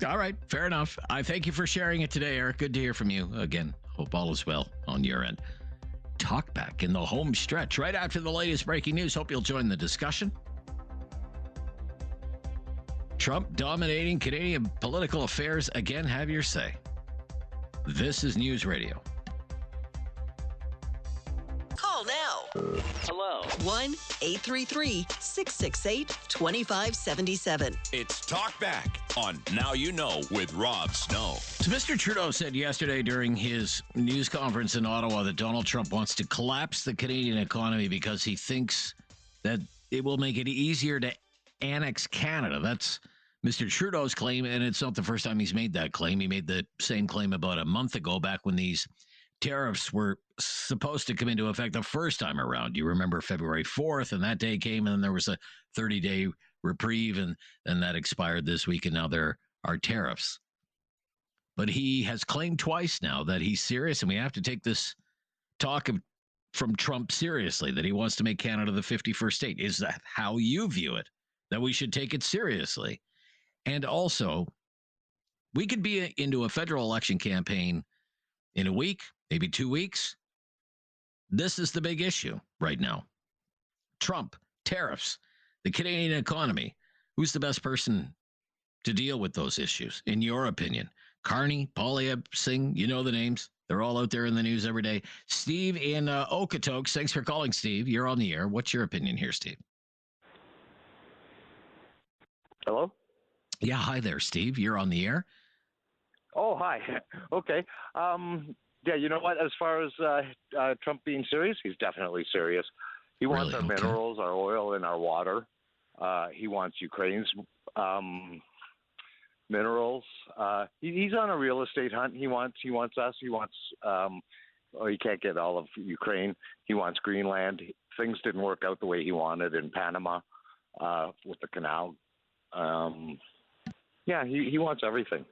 Speaker 1: All right. Fair enough. I thank you for sharing it today, Eric. Good to hear from you again. Hope all is well on your end. Talk back in the home stretch right after the latest breaking news. Hope you'll join the discussion. Trump dominating Canadian political affairs again. Have your say. This is News Radio.
Speaker 3: Call now.
Speaker 2: Hello.
Speaker 3: 1-833-668-2577.
Speaker 2: It's Talk Back on Now You Know with Rob Snow.
Speaker 1: So Mr. Trudeau said yesterday during his news conference in Ottawa that Donald Trump wants to collapse the Canadian economy because he thinks that it will make it easier to annex Canada. That's Mr. Trudeau's claim, and it's not the first time he's made that claim. He made the same claim about a month ago, back when these tariffs were supposed to come into effect the first time around. You remember February 4th, and that day came, and then there was a 30-day reprieve, and then that expired this week, and now there are tariffs. But he has claimed twice now that he's serious, and we have to take this talk from Trump seriously, that he wants to make Canada the 51st state. Is that how you view it? That we should take it seriously? And also, we could be into a federal election campaign in a week, maybe 2 weeks. This is the big issue right now. Trump, tariffs, the Canadian economy. Who's the best person to deal with those issues, in your opinion? Carney, Poilievre, Singh, you know the names. They're all out there in the news every day. Steve in Okotoks, thanks for calling, Steve. You're on the air. What's your opinion here, Steve?
Speaker 13: Hello?
Speaker 1: Yeah, hi there, Steve. You're on the air.
Speaker 13: Oh, hi. Okay. Yeah, you know what? As far as Trump being serious, he's definitely serious. He wants our minerals, our oil, and our water. He wants Ukraine's minerals. He's on a real estate hunt. He wants us. He wants. He can't get all of Ukraine. He wants Greenland. Things didn't work out the way he wanted in Panama with the canal. Yeah, he wants everything.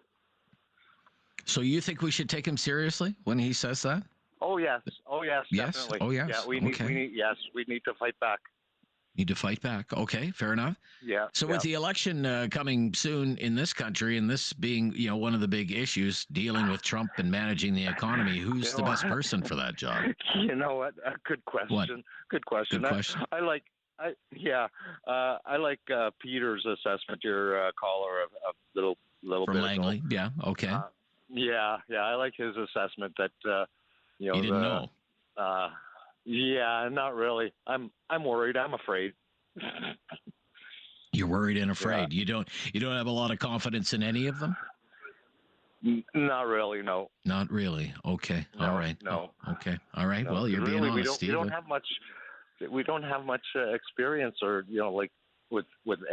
Speaker 1: So you think we should take him seriously when he says that?
Speaker 13: Oh yes,
Speaker 1: yes,
Speaker 13: definitely.
Speaker 1: oh yes.
Speaker 13: Yeah, we need to fight back.
Speaker 1: Need to fight back. Okay, fair enough.
Speaker 13: Yeah.
Speaker 1: So
Speaker 13: yeah.
Speaker 1: with the election coming soon in this country, and this being, one of the big issues, dealing with Trump and managing the economy, who's the best person for that job?
Speaker 13: You know what? Good question.
Speaker 1: What?
Speaker 13: Good question.
Speaker 1: Good question.
Speaker 13: I like Peter's assessment. Your caller of little
Speaker 1: From
Speaker 13: bit
Speaker 1: Langley.
Speaker 13: ago.
Speaker 1: Yeah. Okay.
Speaker 13: Yeah. I like his assessment that
Speaker 1: You didn't know.
Speaker 13: Yeah, not really. I'm worried. I'm afraid.
Speaker 1: You're worried and afraid.
Speaker 13: Yeah.
Speaker 1: You don't have a lot of confidence in any of them?
Speaker 13: Not really. No.
Speaker 1: Not really. Okay.
Speaker 13: No,
Speaker 1: All right.
Speaker 13: no.
Speaker 1: Okay. All right.
Speaker 13: No,
Speaker 1: Well, you're being
Speaker 13: really,
Speaker 1: honest, Steve.
Speaker 13: We don't have much. We don't have much experience, or like with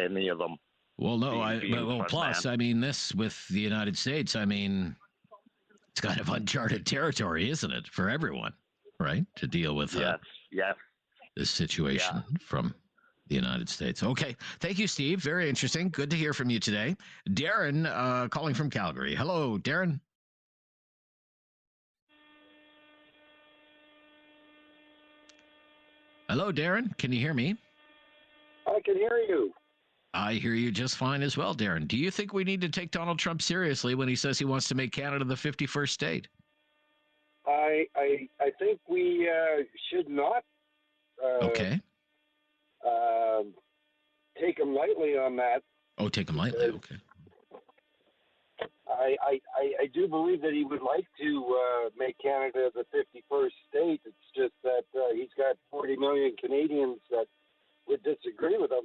Speaker 13: any of them.
Speaker 1: Well, no.
Speaker 13: being
Speaker 1: Plus,
Speaker 13: man.
Speaker 1: I mean, this with the United States. I mean, it's kind of uncharted territory, isn't it, for everyone? Right, to deal with
Speaker 13: yes.
Speaker 1: this situation from the United States. Okay. Thank you, Steve. Very interesting. Good to hear from you today. Darren calling from Calgary. Hello, Darren. Hello, Darren. Can you hear me?
Speaker 4: I can hear you.
Speaker 1: I hear you just fine as well, Darren. Do you think we need to take Donald Trump seriously when he says he wants to make Canada the 51st state?
Speaker 4: I think we should not take him lightly on that.
Speaker 1: Oh, take him lightly. Okay.
Speaker 4: I do believe that he would like to make Canada the 51st state. It's just that he's got 40 million Canadians that would disagree with him.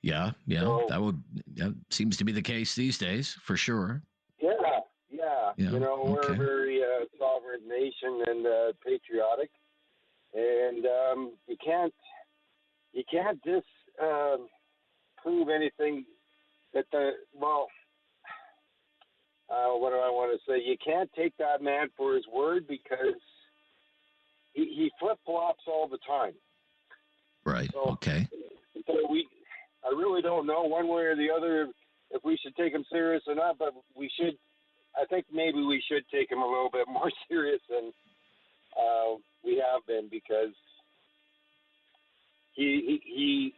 Speaker 1: Yeah,
Speaker 4: So,
Speaker 1: that seems to be the case these days, for sure.
Speaker 4: Yeah.
Speaker 1: Yeah,
Speaker 4: We're
Speaker 1: okay.
Speaker 4: a very sovereign nation and patriotic, and you can't disprove anything that what do I want to say? You can't take that man for his word because he flip flops all the time.
Speaker 1: Right.
Speaker 4: So,
Speaker 1: Okay.
Speaker 4: So I really don't know one way or the other if we should take him serious or not, but we should. I think maybe we should take him a little bit more serious than we have been, because he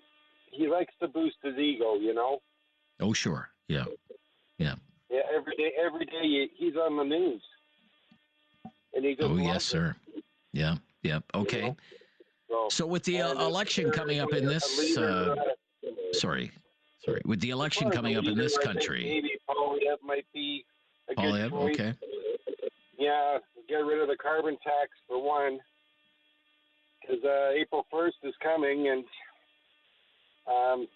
Speaker 4: likes to boost his ego,
Speaker 1: Oh, sure. Yeah.
Speaker 4: Yeah, every day he's on the news, and he just
Speaker 1: Oh,
Speaker 4: loves
Speaker 1: yes, sir. Yeah. Okay. So with the election coming up in this, with the election coming up in this country,
Speaker 4: maybe Poilievre might be a good
Speaker 1: Poilievre,
Speaker 4: choice.
Speaker 1: okay.
Speaker 4: Yeah, get rid of the carbon tax for one, because April 1st is coming, and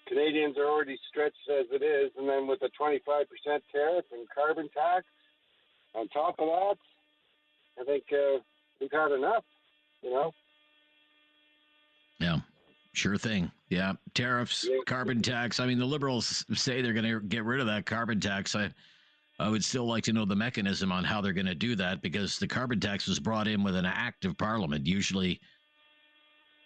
Speaker 4: Canadians are already stretched as it is, and then with a 25% tariff and carbon tax on top of that, I think we've had enough,
Speaker 1: Yeah, sure thing. Yeah, tariffs, carbon tax. I mean, the Liberals say they're going to get rid of that carbon tax. I would still like to know the mechanism on how they're going to do that, because the carbon tax was brought in with an act of Parliament. Usually,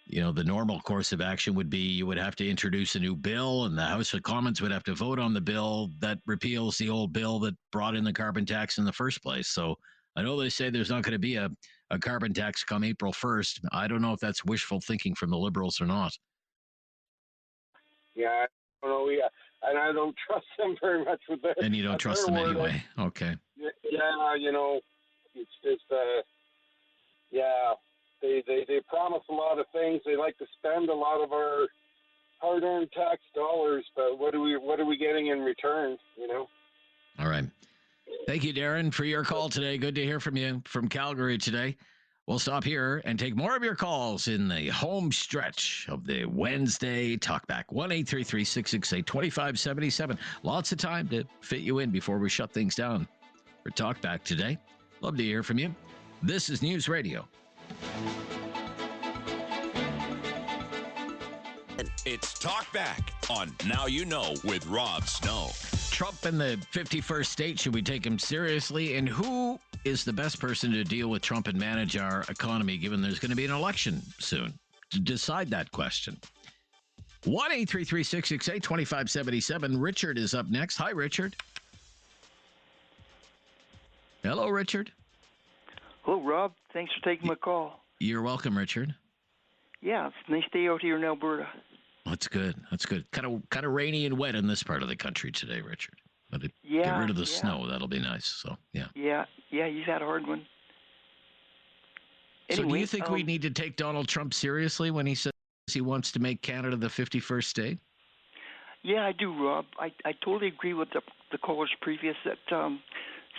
Speaker 1: the normal course of action would be you would have to introduce a new bill, and the House of Commons would have to vote on the bill that repeals the old bill that brought in the carbon tax in the first place. So I know they say there's not going to be a carbon tax come April 1st. I don't know if that's wishful thinking from the Liberals or not.
Speaker 4: Yeah, I don't know. Yeah, and I don't trust them very much with that.
Speaker 1: And you don't trust them anyway. Okay.
Speaker 4: Yeah, it's just, they promise a lot of things. They like to spend a lot of our hard-earned tax dollars, but what are we getting in return?
Speaker 1: All right. Thank you, Darren, for your call today. Good to hear from you from Calgary today. We'll stop here and take more of your calls in the home stretch of the Wednesday Talkback. 1-833-668-2577. Lots of time to fit you in before we shut things down for Talkback today. Love to hear from you. This is News Radio.
Speaker 2: It's Talkback on Now You Know with Rob Snow.
Speaker 1: Trump in the 51st state, should we take him seriously? And who is the best person to deal with Trump and manage our economy, given there's going to be an election soon to decide that question? 1-833-668-2577. Richard is up next. Hi, Richard. Hello, Richard.
Speaker 5: Hello, Rob. Thanks for taking my call.
Speaker 1: You're welcome, Richard.
Speaker 5: Yeah, it's a nice day out here in Alberta.
Speaker 1: That's good. That's good. Kind of rainy and wet in this part of the country today, Richard. But get rid of the snow. That'll be nice. So, yeah.
Speaker 5: Yeah, he's had a hard one.
Speaker 1: Anyway, so do you think we need to take Donald Trump seriously when he says he wants to make Canada the 51st state?
Speaker 5: Yeah, I do, Rob. I totally agree with the callers previous that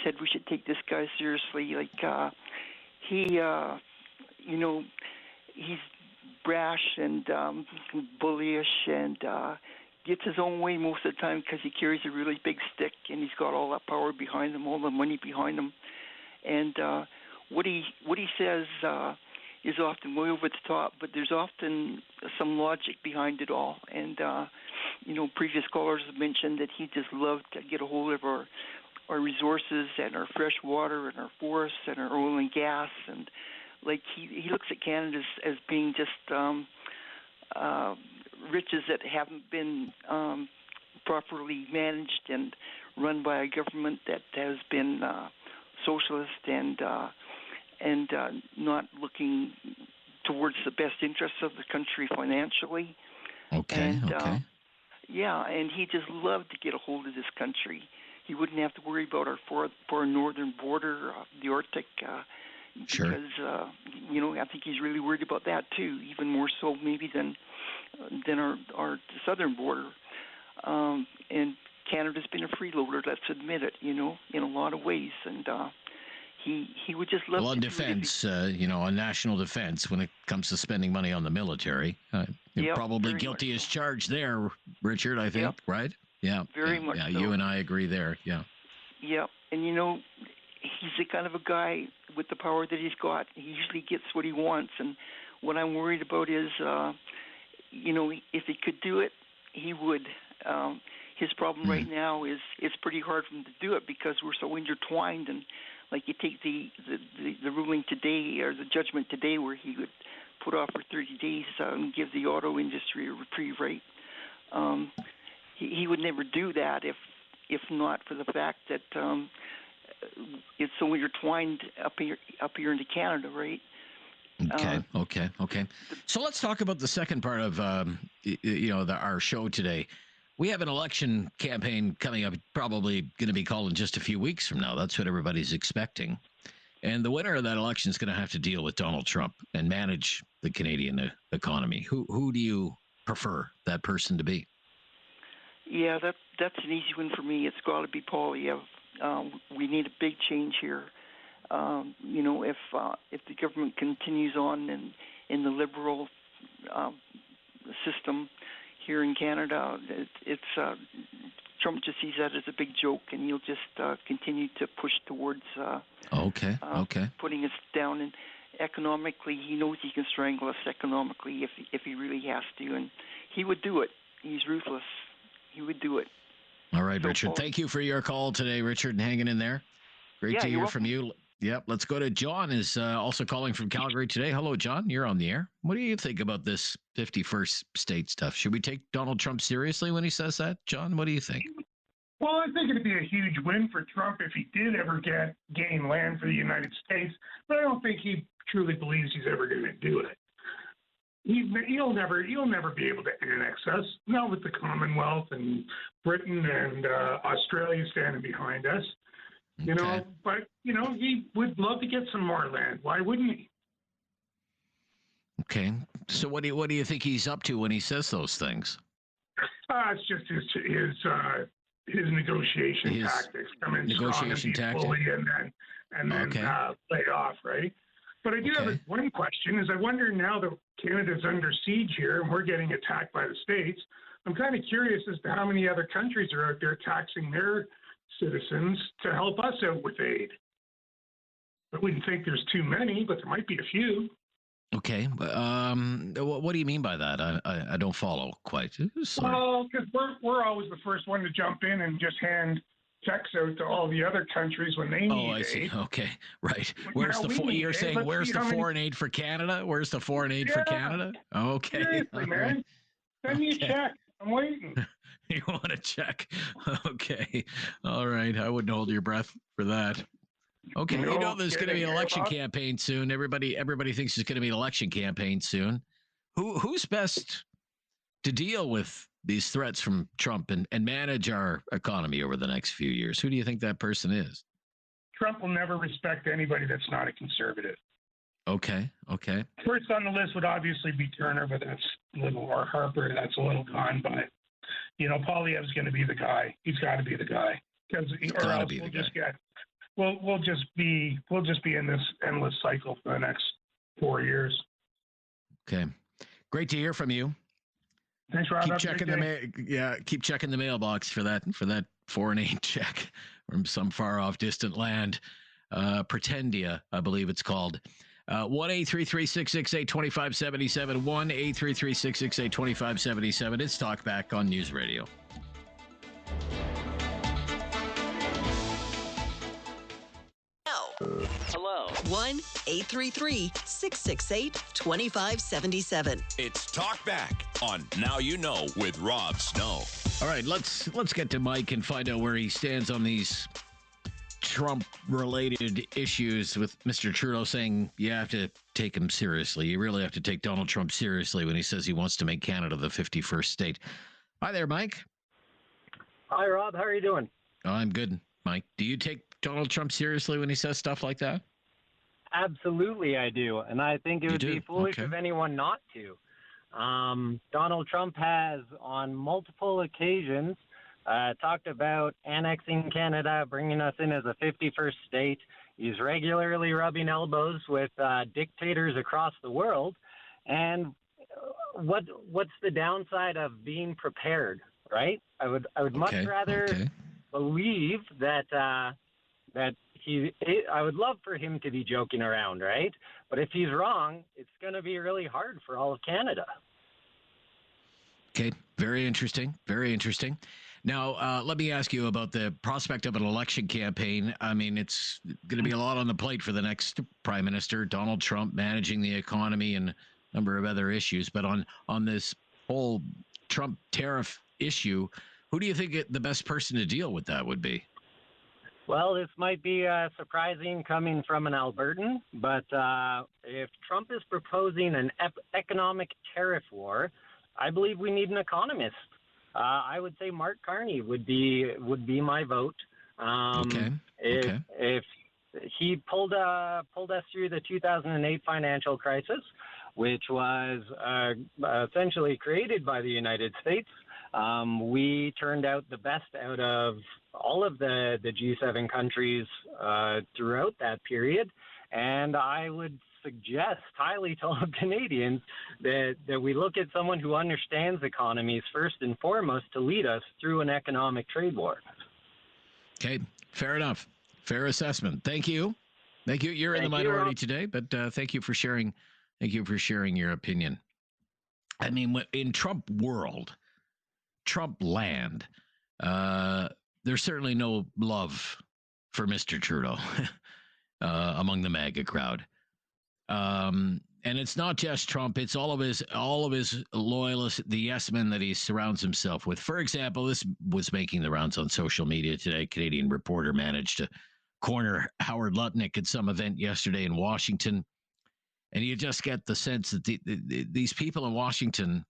Speaker 5: said we should take this guy seriously. Like, he, he's brash and bullyish and gets his own way most of the time because he carries a really big stick and he's got all that power behind him, all the money behind him. And what he says is often way over the top, but there's often some logic behind it all. And, previous callers have mentioned that he just loved to get a hold of our resources and our fresh water and our forests and our oil and gas. And, like, he looks at Canada as being just riches that haven't been properly managed and run by a government that has been socialist and not looking towards the best interests of the country financially.
Speaker 1: Okay.
Speaker 5: And he just loved to get a hold of this country. He wouldn't have to worry about our far northern border, the Arctic, because I think he's really worried about that too, even more so maybe than our southern border. And Canada's been a freeloader, let's admit it, in a lot of ways, and he would just love
Speaker 1: on defense, on national defense when it comes to spending money on the military. You're probably guilty as charged there, Richard, I think, right? Yeah.
Speaker 5: Very much so.
Speaker 1: You and I agree there, yeah.
Speaker 5: Yeah, and he's the kind of a guy with the power that he's got. He usually gets what he wants, and what I'm worried about is, if he could do it, he would. His problem right now is it's pretty hard for him to do it because we're so intertwined. And like you take the ruling today or the judgment today, where he would put off for 30 days and give the auto industry a reprieve, right? He would never do that if not for the fact that it's so intertwined up here into Canada, right?
Speaker 1: Okay. So let's talk about the second part of our show today. We have an election campaign coming up, probably going to be called in just a few weeks from now. That's what everybody's expecting. And the winner of that election is going to have to deal with Donald Trump and manage the Canadian economy. Who do you prefer that person to be?
Speaker 5: Yeah, that's an easy one for me. It's got to be Poilievre. We need a big change here. If the government continues on in the liberal system here in Canada, it's Trump just sees that as a big joke, and he'll just continue to push towards putting us down. And economically, he knows he can strangle us economically if he really has to, and he would do it. He's ruthless. He would do it.
Speaker 1: All right, Richard. Thank you for your call today, Richard, and hanging in there. Great to hear from you. Yep. Let's go to John, is also calling from Calgary today. Hello, John. You're on the air. What do you think about this 51st state stuff? Should we take Donald Trump seriously when he says that? John, what do you think?
Speaker 6: Well, I think it'd be a huge win for Trump if he did ever gain land for the United States, but I don't think he truly believes he's ever going to do it. He'll never be able to annex us, not with the Commonwealth and Britain and Australia standing behind us. But he would love to get some more land. Why wouldn't he?
Speaker 1: Okay. So what do you think he's up to when he says those things?
Speaker 6: It's just his negotiation tactics. Come in strong and be bully and then play it off, right? But I do have one question. Is I wonder now that Canada's under siege here and we're getting attacked by the states, I'm kind of curious as to how many other countries are out there taxing their citizens to help us out with aid. I wouldn't think there's too many, but there might be a few.
Speaker 1: Okay. What do you mean by that? I don't follow quite. Sorry.
Speaker 6: Well, because we're always the first one to jump in and just hand checks out to all the other countries when they need aid.
Speaker 1: Oh, I see. Okay, right. Where's you're saying where's the foreign aid for Canada? Where's the foreign aid for Canada? Okay.
Speaker 6: Seriously, man. Send me a check. I'm waiting.
Speaker 1: You want a check? Okay. All right. I wouldn't hold your breath for that. Okay. There's going to be an election campaign soon. Everybody thinks there's going to be an election campaign soon. who's best to deal with these threats from Trump and manage our economy over the next few years? Who do you think that person is?
Speaker 6: Trump will never respect anybody that's not a conservative.
Speaker 1: Okay.
Speaker 6: First on the list would obviously be Turner, but that's a little, or Harper, that's a little gone. But Poilievre's going to be the guy. He's got to be the guy, because or else we'll just be in this endless cycle for the next 4 years.
Speaker 1: Okay, great to hear from you.
Speaker 6: Thanks, Rob.
Speaker 1: Keep checking keep checking the mailbox for that foreign aid check from some far off distant land. Pretendia, I believe it's called. 1-833-668-2577. 1-833-668-2577. It's Talk Back on News Radio.
Speaker 3: Hello. 1-833-668-2577.
Speaker 2: It's Talk Back on Now You Know with Rob Snow.
Speaker 1: All right, let's get to Mike and find out where he stands on these Trump-related issues, with Mr. Trudeau saying you have to take him seriously. You really have to take Donald Trump seriously when he says he wants to make Canada the 51st state. Hi there, Mike.
Speaker 7: Hi, Rob. How are you doing?
Speaker 1: I'm good, Mike. Do you take Donald Trump seriously when he says stuff like that?
Speaker 7: Absolutely, I do. And I think it would be foolish of anyone not to. Donald Trump has, on multiple occasions, talked about annexing Canada, bringing us in as a 51st state. He's regularly rubbing elbows with dictators across the world. And what's the downside of being prepared, right? I would much rather believe that I would love for him to be joking around, right? But if he's wrong, it's going to be really hard for all of Canada.
Speaker 1: Okay, very interesting. Very interesting. Now, let me ask you about the prospect of an election campaign. I mean, it's going to be a lot on the plate for the next prime minister, Donald Trump, managing the economy and a number of other issues. But on this whole Trump tariff issue, who do you think the best person to deal with that would be?
Speaker 7: Well, this might be surprising coming from an Albertan, but if Trump is proposing an economic tariff war, I believe we need an economist. I would say Mark Carney would be my vote. If he pulled us through the 2008 financial crisis, which was essentially created by the United States, we turned out the best out of all of the G7 countries throughout that period, and I would suggest highly to all Canadians that we look at someone who understands economies first and foremost to lead us through an economic trade war.
Speaker 1: Okay, fair enough. Fair assessment. Thank you. You're in the minority today, but thank you for sharing. Thank you for sharing your opinion. I mean, in Trump world, Trump land, there's certainly no love for Mr. Trudeau among the MAGA crowd. And it's not just Trump, it's all of his loyalists, the yes men that he surrounds himself with. For example, this was making the rounds on social media today. Canadian Reporter managed to corner Howard Lutnick at some event yesterday in Washington. And you just get the sense that these people in Washington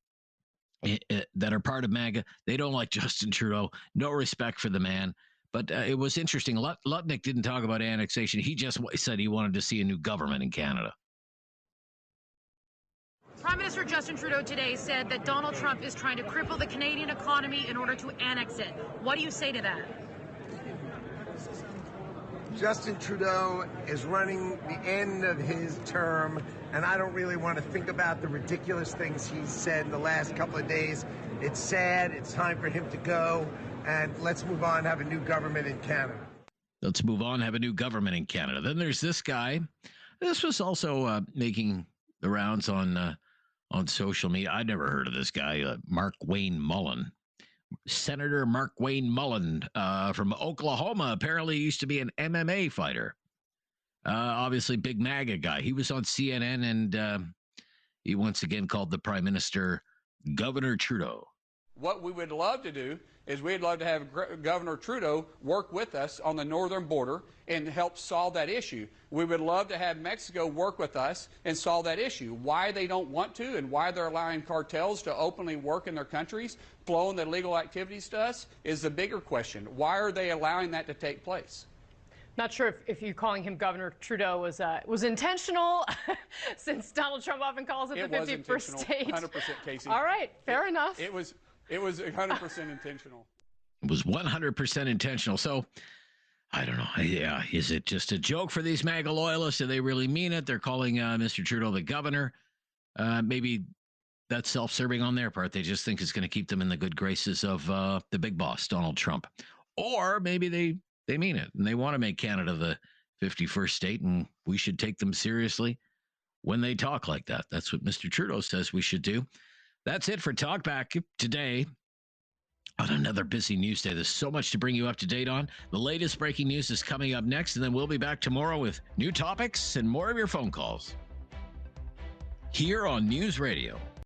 Speaker 1: that are part of MAGA, they don't like Justin Trudeau, no respect for the man. But it was interesting. Lutnick didn't talk about annexation. He just said he wanted to see a new government in Canada.
Speaker 9: Prime Minister Justin Trudeau today said that Donald Trump is trying to cripple the Canadian economy in order to annex it. What do you say to that?
Speaker 14: Justin Trudeau is running the end of his term, and I don't really want to think about the ridiculous things he's said in the last couple of days. It's sad. It's time for him to go, and let's move on, have a new government in Canada.
Speaker 1: Let's move on, have a new government in Canada. Then there's this guy. This was also making the rounds on social media. I'd never heard of this guy, Mark Wayne Mullen. Senator Mark Wayne Mullen from Oklahoma. Apparently used to be an MMA fighter. Obviously, big MAGA guy. He was on CNN, and he once again called the Prime Minister Governor Trudeau.
Speaker 11: What we would love to do is we'd love to have Governor Trudeau work with us on the northern border and help solve that issue. We would love to have Mexico work with us and solve that issue. Why they don't want to and why they're allowing cartels to openly work in their countries, flowing the illegal activities to us, is the bigger question. Why are they allowing that to take place?
Speaker 9: Not sure if you calling him Governor Trudeau was intentional, since Donald Trump often calls it the 51st state.
Speaker 11: 100%, Casey.
Speaker 9: All right, fair enough.
Speaker 11: It was 100% intentional.
Speaker 1: It was 100% intentional. So, I don't know. Yeah, is it just a joke for these MAGA loyalists? Do they really mean it? They're calling Mr. Trudeau the governor. Maybe that's self-serving on their part. They just think it's going to keep them in the good graces of the big boss, Donald Trump. Or maybe they mean it, and they want to make Canada the 51st state, and we should take them seriously when they talk like that. That's what Mr. Trudeau says we should do. That's it for Talkback today on another busy news day. There's so much to bring you up to date on. The latest breaking news is coming up next, and then we'll be back tomorrow with new topics and more of your phone calls here on News Radio